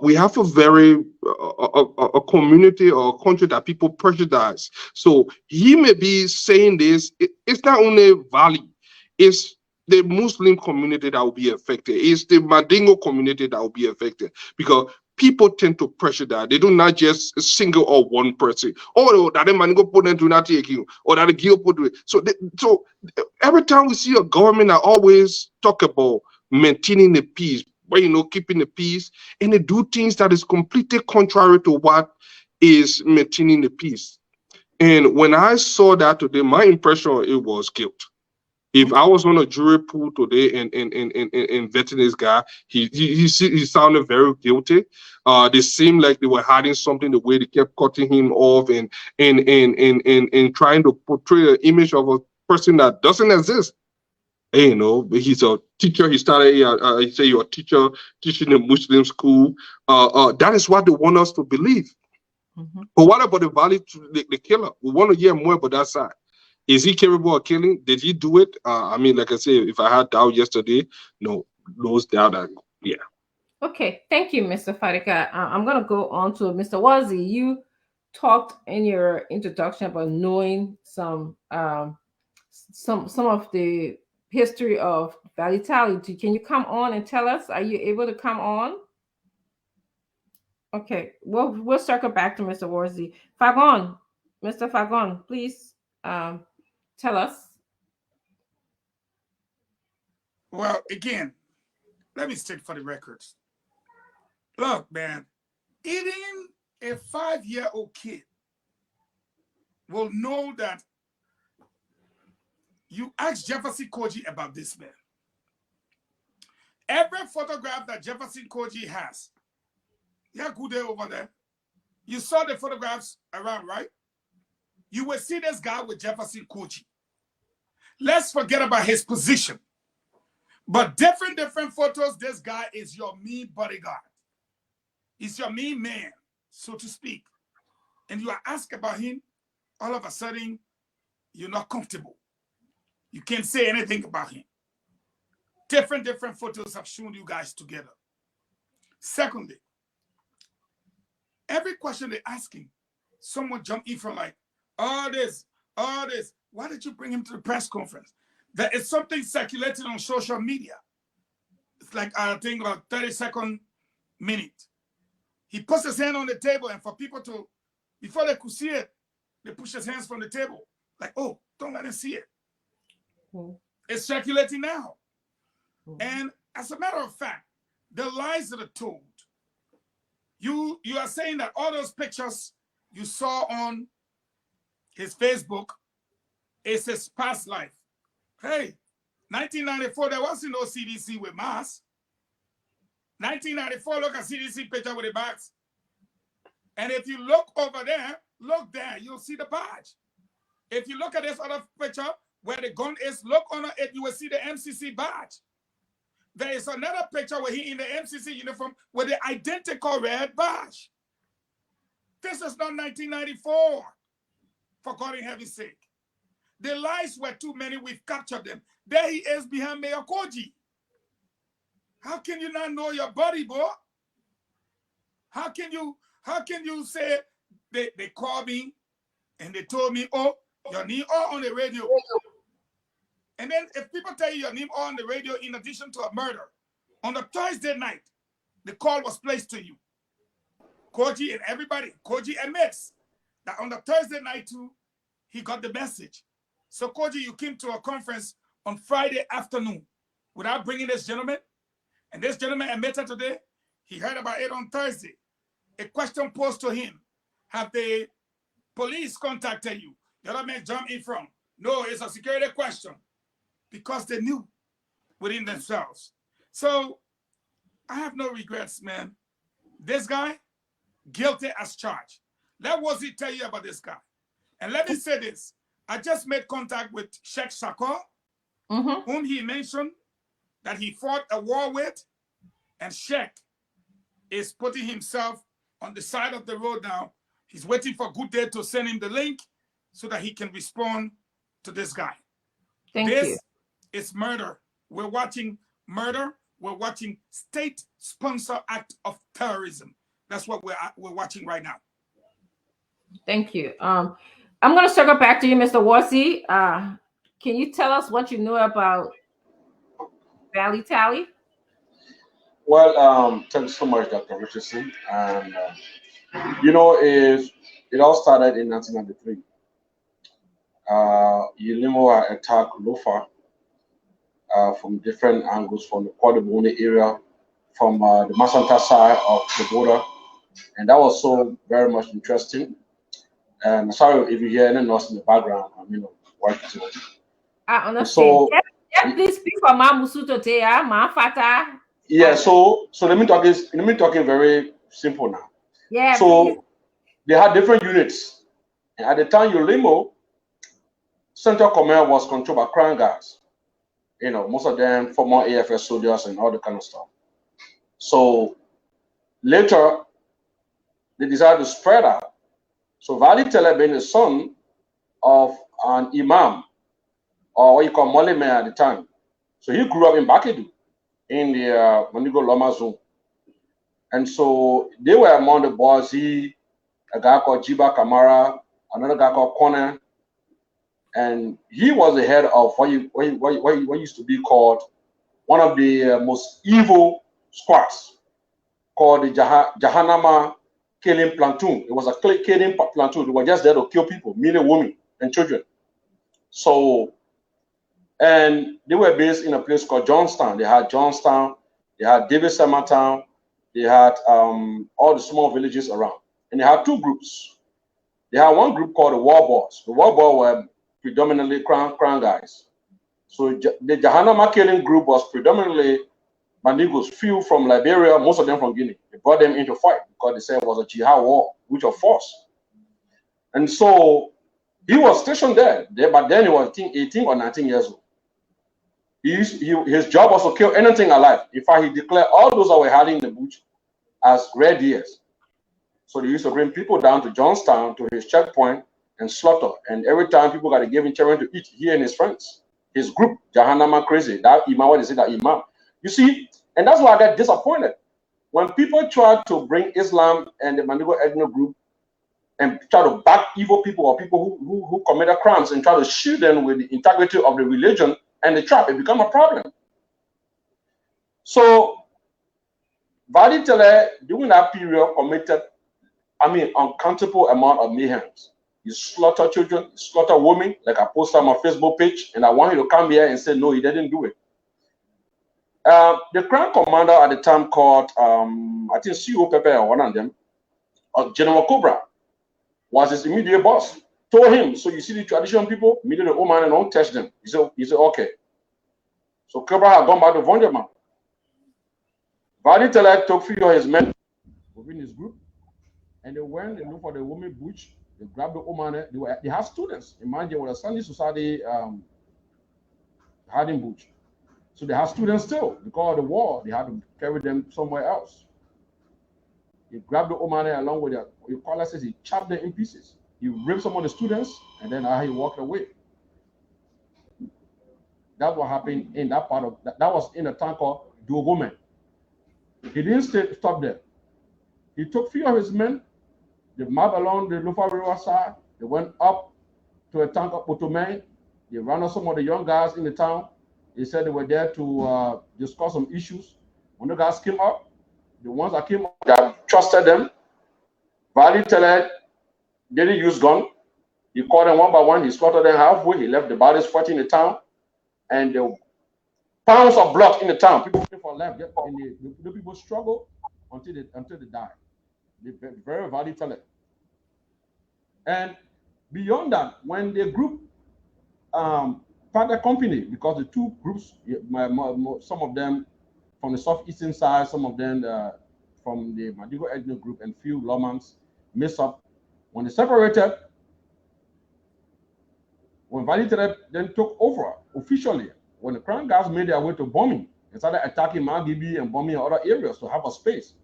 We have a very a community or a country that people prejudice. So he may be saying this. It's not only Valley, it's the Muslim community that will be affected. It's the Mandingo community that will be affected because people tend to pressure that. They do not just single or one person. Oh, that the Mandingo put into that taking or that the Gil put it. So every time we see a government, I always talk about maintaining the peace, keeping the peace, and they do things that is completely contrary to what is maintaining the peace. And when I saw that today, my impression it was guilt. If I was on a jury pool today and vetting this guy, he sounded very guilty. They seemed like they were hiding something the way they kept cutting him off and trying to portray an image of a person that doesn't exist. He's a teacher. He started. He say you're a teacher teaching a Muslim school. That is what they want us to believe. Mm-hmm. But what about the Valley, the killer? We want to hear more about that side. Is he capable of killing? Did he do it? I mean, like I said, if I had doubt yesterday, no, those doubt. Yeah. Okay, thank you, Mr. Fadiga. I'm going to go on to Mr. Wazi. You talked in your introduction about knowing some of the history of vitality. Can you come on and tell us? Are you able to come on? Okay, we'll circle back to Mr. Wazi. Fagon, Mr. Fagon, please tell us. Well, again, let me state for the records. Look, man, even a 5-year-old kid will know that you ask Jefferson Koji about this man. Every photograph that Jefferson Koji has, yeah, good day over there. You saw the photographs around, right? You will see this guy with Jefferson Koji. Let's forget about his position. But different photos, this guy is your mean bodyguard. He's your mean man, so to speak. And you are asked about him, all of a sudden, you're not comfortable. You can't say anything about him. Different photos have shown you guys together. Secondly, every question they're asking, someone jump in from like, all this. Why did you bring him to the press conference? There is something circulating on social media. It's like, I think, about 30-second minute. He puts his hand on the table, and for people to, before they could see it, they push his hands from the table. Like, oh, don't let them see it. Mm. It's circulating now. Mm. And as a matter of fact, the lies that are told, you are saying that all those pictures you saw on his Facebook is his past life. Hey, 1994, there wasn't no CDC with masks. 1994, look at CDC picture with the mask. And if you look over there, look there, you'll see the badge. If you look at this other picture where the gun is, look on it, you will see the MCC badge. There is another picture where he in the MCC uniform with the identical red badge. This is not 1994, for God in heaven's sake. The lies were too many, we've captured them. There he is behind Mayor Koji. How can you not know your body, boy? How can you say they called me and they told me, oh, your name all on the radio. And then if people tell you your name all on the radio in addition to a murder, on the Thursday night, the call was placed to you. Koji and everybody, Koji admits that on the Thursday night too, he got the message. So Koji, you came to a conference on Friday afternoon without bringing this gentleman. And this gentleman admitted today, he heard about it on Thursday. A question posed to him, have the police contacted you? The other man jumped in from, no, it's a security question. Because they knew within themselves. So I have no regrets, man. This guy, guilty as charged. Let Wozi tell you about this guy. And let me say this. I just made contact with Sheikh Shakor, whom he mentioned that he fought a war with. And Sheikh is putting himself on the side of the road now. He's waiting for Good Day to send him the link so that he can respond to this guy. Thank you. It's murder. We're watching murder. We're watching state-sponsored act of terrorism. That's what we're watching right now. Thank you. I'm going to circle back to you, Mr. Wozi. Can you tell us what you know about Valley Tally? Well, thanks so much, Dr. Richardson. And it all started in 1993. Yelimo attacked Lofa from different angles, from the Kwadabone area, from the Masanta side of the border. And that was so very much interesting. And sorry if you hear any noise in the background, working. I understand. So, please speak for Ma Musuto Tea, Ma Fata. Yeah, so let me talk it very simple now. Yeah. So please. They had different units. And at the time, Yolimo, Central Command was controlled by Crown Guards. Most of them former AFS soldiers and all the kind of stuff. So later, they decided to spread out. So Vali Tele being the son of an imam, or what you call Moleme at the time. So he grew up in Bakedu, in the Manigo Loma zone. And so they were among the boys. A guy called Jiba Kamara, another guy called Kone, and he was the head of what used to be called one of the most evil squads, called the Jahannama Killing Platoon. It was a killing platoon. They were just there to kill people, mainly women and children. So, and they were based in a place called Johnstown. They had Johnstown, they had Davis Town, they had all the small villages around. And they had two groups. They had one group called the War Boys. The War Boys were predominantly crown guys. So the Jahannama killing group was predominantly Mandigos, few from Liberia, most of them from Guinea. They brought them into fight because they said it was a jihad war, which of force. And so he was stationed there, but then he was 18 or 19 years old. His job was to kill anything alive. In fact, he declared all those that were hiding in the bush as red deers. So they used to bring people down to Johnstown to his checkpoint and slaughter. And every time people got to give him children to eat, he and his friends, his group, Jahannama crazy, that imam, what they say, that imam. You see, and that's why I got disappointed. When people try to bring Islam and the Mandigo ethnic group and try to back evil people or people who committed crimes and try to shield them with the integrity of the religion and the trap, it becomes a problem. So, Vali Tele, during that period, committed uncountable amount of mayhem. You slaughter children, you slaughter women, like I posted on my Facebook page, and I want you to come here and say, no, he didn't do it. The Crown Commander at the time called, I think CEO Pepe or one of them, General Cobra, was his immediate boss. Told him, so you see the traditional people, immediately the old man and don't touch them. He said, okay. So Cobra had gone back to Vonderman. Vali Tele took few of his men within his group, and they went and looked for the woman butch. They grabbed the woman. They had students. Imagine what a Sunday society hiding butch. So they had students still. Because of the war, they had to carry them somewhere else. He grabbed the woman along with the collar says he chopped them in pieces. He raped some of the students, and then he walked away. That's what happened in that part of that was in a town called Dogome. He didn't stop there. He took 3 of his men, they marched along the Lufa River side, they went up to a town called Potome. They ran off some of the young guys in the town. They said they were there to discuss some issues. When the guys came up, the ones that came up, that trusted them, Valley didn't use gun. He caught them one by one. He slaughtered them halfway. He left the bodies fighting in the town. And there were pounds of blood in the town. People waiting for life. And the people struggled until they died. They very Valley And beyond that, when the group parted company, because the two groups, some of them from the southeastern side, some of them from the Madigo ethnic group, and few Lomans messed up. When they separated, when Valley then took over officially, when the Crown Guards made their way to bombing, they started attacking Magibi and bombing other areas to have a space.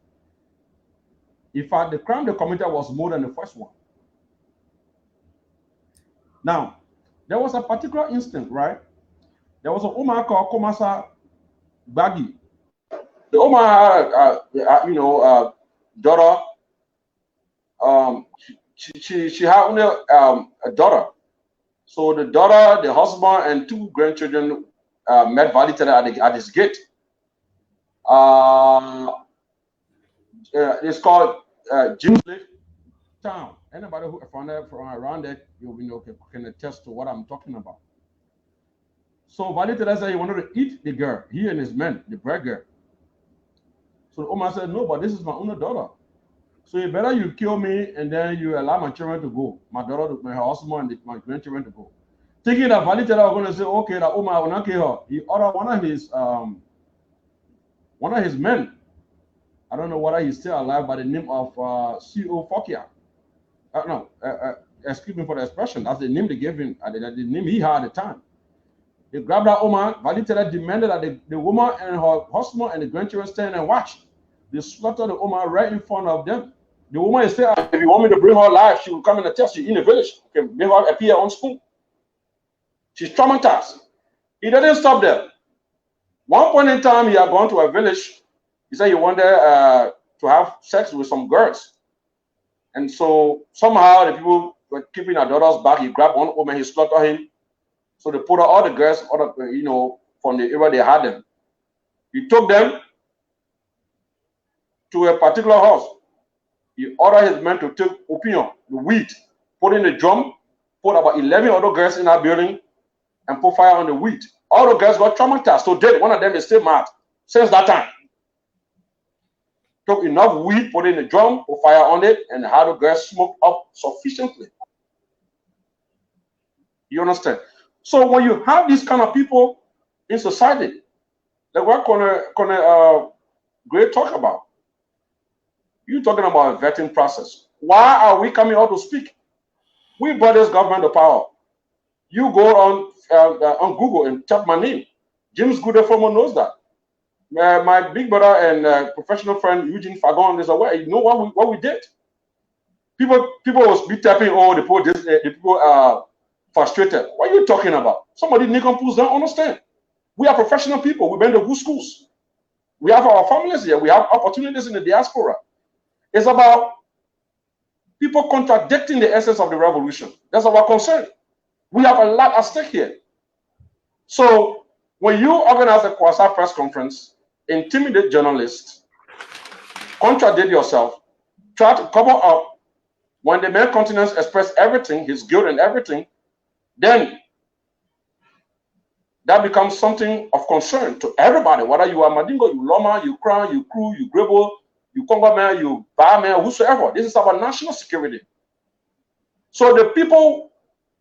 In fact, the crime they committed was more than the first one. Now, there was a particular instant, right? There was a woman called Komasa Bagi. The woman had, daughter. She had only a daughter. So the daughter, the husband, and 2 grandchildren met Valley at his gate. It's called Jim's Town. Anybody who from around that, can attest to what I'm talking about. So Valley said he wanted to eat the girl, he and his men, the black girl. So the woman said, no, but this is my only daughter. So you better you kill me and then you allow my children to go. My daughter, my husband, and my grandchildren to go. Thinking that Valley was going to say, okay, that woman will not kill her. He ordered one of his men. I don't know whether he's still alive, by the name of C.O. Fokia. Excuse me for the expression. That's the name they gave him, the name he had at the time. They grabbed that woman. Valley demanded that the woman and her husband and the grandchildren stand and watch. They slaughtered the woman right in front of them. The woman is saying, if you want me to bring her alive, she will come and test you in the village. You can bring her appear on spoon. She's traumatized. He didn't stop there. One point in time, he had gone to a village. He said he wanted to have sex with some girls. And so somehow the people were keeping their daughters back. He grabbed one woman, he slaughtered him. So they put out all the girls, from the area they had them. He took them to a particular house. He ordered his men to take opium, the weed, put in the drum, put about 11 other girls in that building, and put fire on the weed. All the girls got traumatized. So dead. One of them is still mad since that time. Took enough weed, put in the drum, put fire on it, and had the girls smoke up sufficiently. You understand? So when you have these kind of people in society, like what Gray talk about, you're talking about a vetting process. Why are we coming out to speak? We brought this government to power. You go on Google and type my name. James Goodefromo knows that. My big brother and professional friend Eugene Fagon is aware. You know what we did. People was be tapping. Oh, the people are frustrated. What are you talking about? Somebody Nicompools don't understand. We are professional people. We've been to good schools. We have our families here. We have opportunities in the diaspora. It's about people contradicting the essence of the revolution. That's our concern. We have a lot at stake here. So when you organize a Kwasa press conference, intimidate journalists, contradict yourself, try to cover up, when the main continents express everything, his guilt and everything, then that becomes something of concern to everybody, whether you are Madingo, you Loma, you Crown, you Crew, you Grebo, you Congo man, you Bar man, whosoever. This is about national security. So the people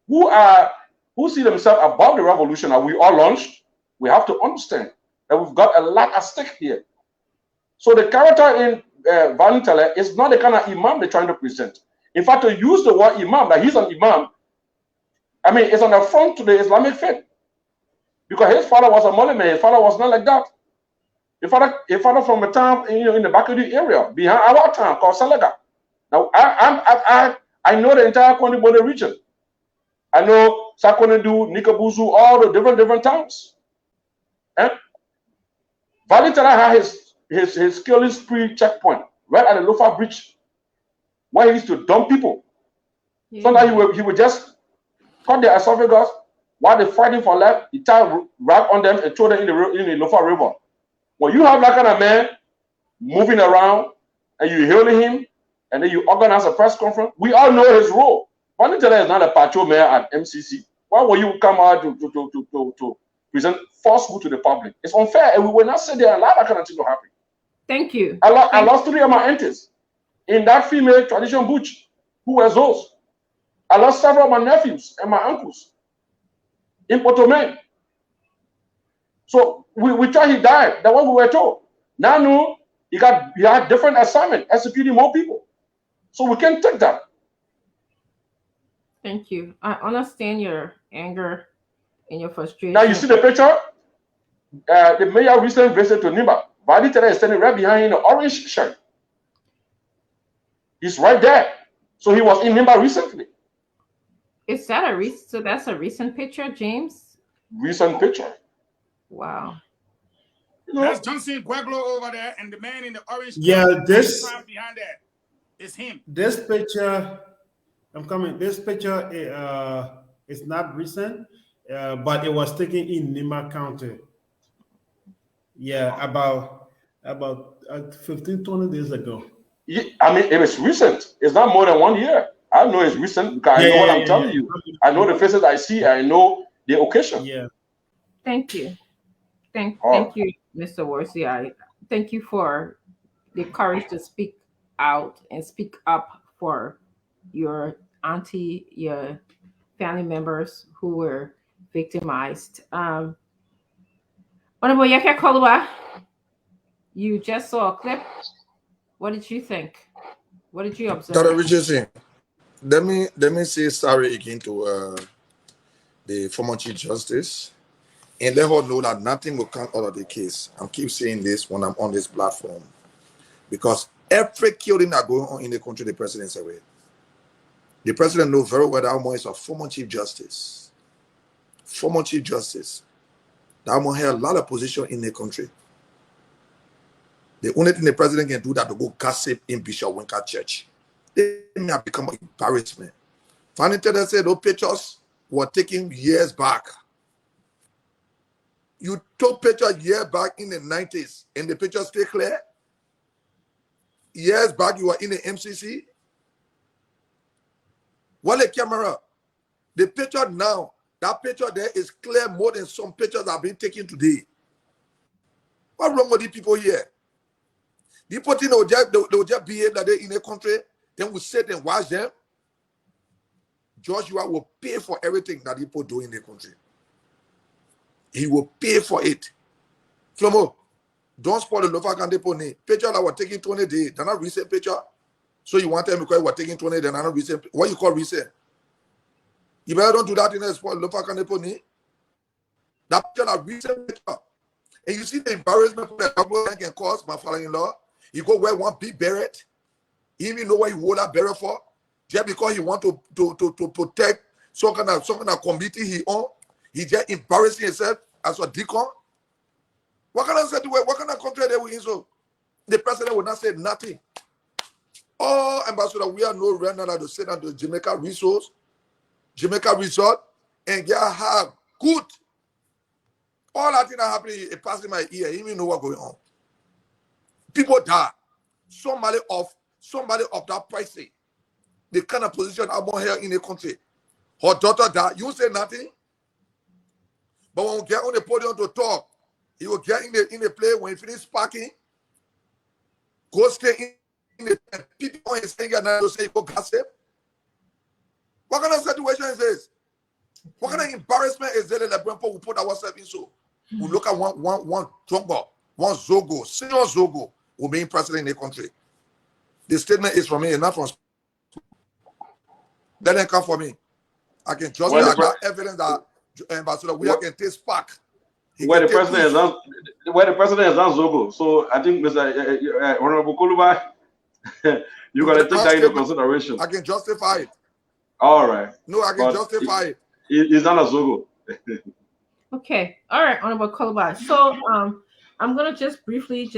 who see themselves above the revolution that we all launched, we have to understand that we've got a lot at stake here. So the character in Valentele is not the kind of imam they're trying to present. In fact, to use the word imam, that he's an imam, I mean, it's an affront to the Islamic faith. Because his father was a Muslim, his father was not like that. His father from a town in the Bakudi area, behind our town called Salaga. Now, I know the entire Kwani region. I know Sakonedu, Nikabuzu, all the different towns. Eh? Valitera had his killing spree checkpoint right at the Lofa Bridge, where he used to dump people. Yeah. So that he would just cut their esophagus while they're fighting for life. He tied rag on them and throw them in the Lofa River. When you have that kind of man moving around and you hailing him and then you organize a press conference, we all know his role. Valitera is not a patrol mayor at MCC. Why will you come out to present falsehood to the public? It's unfair, and we will not sit there and allow that kind of thing to happen. Thank you. I lost 3 of my aunties in that female tradition butch who was those. I lost several of my nephews and my uncles in Potome. So we thought he died. That's what we were told. Now he had different assignment, executing more people. So we can't take that. Thank you. I understand your anger and your frustration. Now you see the picture? The mayor recently visited to Nimba. Valitera is standing right behind in the orange shirt. He's right there. So he was in Nimba recently. Is that so that's a recent picture, James? Recent picture. Wow. That's Johnson Gueglo over there, and the man in the orange shirt behind that is him. This picture, I'm coming. This picture is not recent, but it was taken in Nimba County. Yeah, about 15, 20 days ago. Yeah, I mean, it was recent. It's not more than 1 year. I know it's recent because I know what I'm telling you. I know the faces I see. I know the occasion. Yeah. Thank you. Thank you, Mr. Worsey. I thank you for the courage to speak out and speak up for your auntie, your family members who were victimized. Honorable Yaka Kolua, you just saw a clip. What did you think? What did you observe? Dr. Richardson, let me say sorry again to the former Chief Justice and let her know that nothing will come out of the case. I keep saying this when I'm on this platform because every killing that going on in the country, the president is aware. The president knows very well that Amo is a former Chief Justice. Former Chief Justice. That Amo had a lot of position in the country. The only thing the president can do that to go gossip in Bishop Winker Church. They may have become an embarrassment. Fanny Taylor said those pictures were taken years back. You took pictures years back in the 90s and the pictures stay clear. Years back you were in the MCC. Well, the camera, the picture now, that picture there is clear more than some pictures that have been taken today. What's wrong with these people here? The people think they'll just behave that they're in a country, then we sit and watch them. Joshua will pay for everything that people do in the country. He will pay for it. Flomo, don't spoil the Lofa Kande Pony. Picture that were taking 20 days, they're not recent picture. So you want them because we're taking 20 days, they're not recent. What you call recent? You better don't do that in a spoil Lofa Kande Pony. That picture is recent picture. And you see the embarrassment that government can cause my father-in-law. He go wear one big beret. He even know what he wore that beret for. Just because he want to protect some kind of committee he own. He just embarrassing himself as a deacon. What kind of country they will in so? The president will not say nothing. Oh, ambassador, we are no right now to send out to Jamaica Resort, and get have good. All that thing that happening is passing my ear. He even know what's going on. People die. Somebody of that pricey. The kind of position I'm on here in the country. Her daughter died. You say nothing. But when we get on the podium to talk, he will get in the play when he finish parking. Go stay in the people on his finger now to say go gossip. What kind of situation is this? What kind of embarrassment is there that we put ourselves in so? We look at one drunk boy, one Zogo, senior Zogo, who being president in the country. The statement is from me and not from. Let them come for me. I can trust Well, I got evidence that Ambassador we can take spark. Where the president is on Zogo. So I think Mr. Honorable Kuluba, you gotta take that into consideration. I can justify it. All right. No, I can justify it. It's not a Zogo. Okay. All right, Honorable Kuluba. So I'm gonna just briefly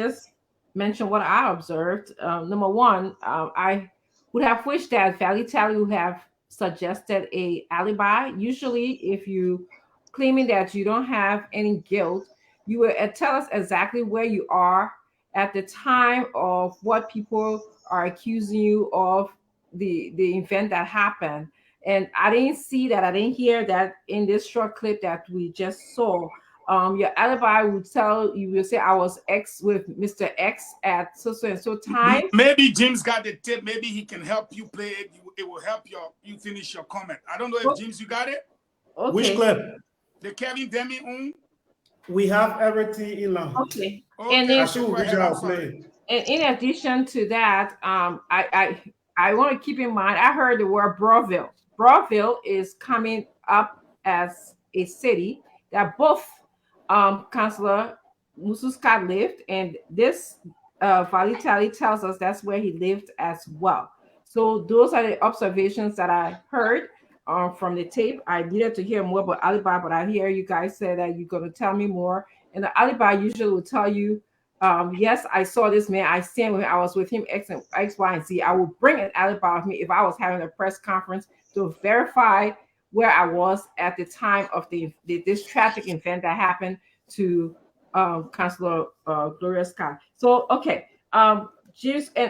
mention what I observed. Number one, I would have wished that Valley Tally would have suggested a alibi. Usually, if you claiming that you don't have any guilt, you will tell us exactly where you are at the time of what people are accusing you of the event that happened. And I didn't see that. I didn't hear that in this short clip that we just saw. Your alibi would tell you will say I was with Mr. X at so and so time. Maybe James got the tip. Maybe he can help you play it. It will help you finish your comment. I don't know if James, you got it. Okay. Which clip? The Kevin Demi on. We have everything in line. Okay. And then and in addition to that, I want to keep in mind, I heard the word Broadville. Broadville is coming up as a city that both Councillor Mususka lived, and this Valley Tally tells us that's where he lived as well. So those are the observations that I heard from the tape. I needed to hear more about alibi, but I hear you guys say that you're going to tell me more. And the alibi usually will tell you, yes, I saw this man. I stand with him. I was with him, X, Y, and Z. I will bring an alibi with me if I was having a press conference to verify where I was at the time of this tragic event that happened to Councillor Gloria Scott. So, okay. And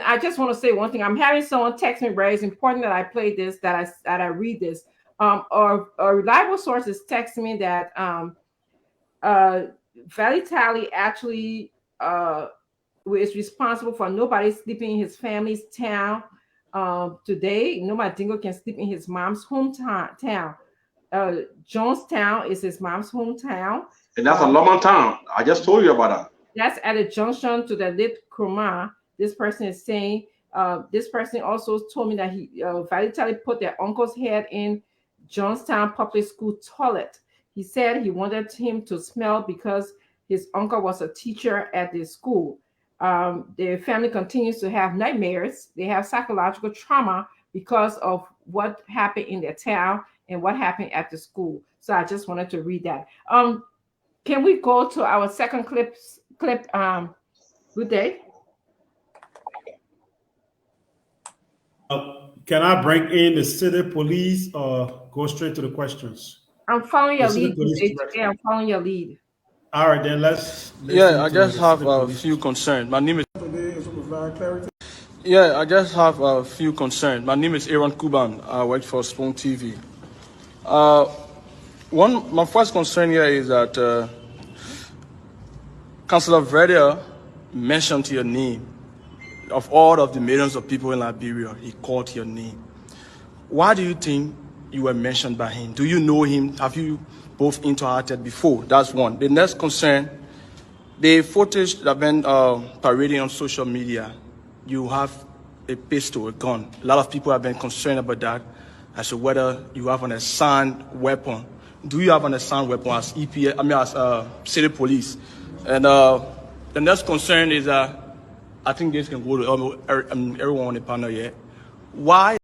I just want to say one thing. I'm having someone text me, Ray. It's important that I play this, that I read this. Or reliable sources text me that Valley Tally actually is responsible for nobody sleeping in his family's town today. Nobody Dingo can sleep in his mom's hometown. Jonestown is his mom's hometown. And that's a Lomond town. I just told you about that. That's at a junction to the Lit Kroma. This person is saying, this person also told me that Valley Tally put their uncle's head in Jonestown public school toilet. He said he wanted him to smell because his uncle was a teacher at the school. The family continues to have nightmares. They have psychological trauma because of what happened in their town and what happened at the school. So I just wanted to read that. Can we go to our second clip? Good day. Can I bring in the city police or go straight to the questions? I'm following your lead. I'm following your lead. All right, then let's. Yeah, I just have a few concerns. My name is. Yeah, I just have a few concerns. My name is Aaron Kuban. I work for Spoon TV. My first concern here is that Councillor Verdier mentioned your name. Of all of the millions of people in Liberia, he called your name. Why do you think you were mentioned by him? Do you know him? Have you both interacted before? That's one. The next concern, the footage that have been parading on social media, you have a pistol, a gun. A lot of people have been concerned about that as to whether you have an assigned weapon. Do you have an assigned weapon as as city police? And the next concern is I think this can go to everyone on the panel here. Why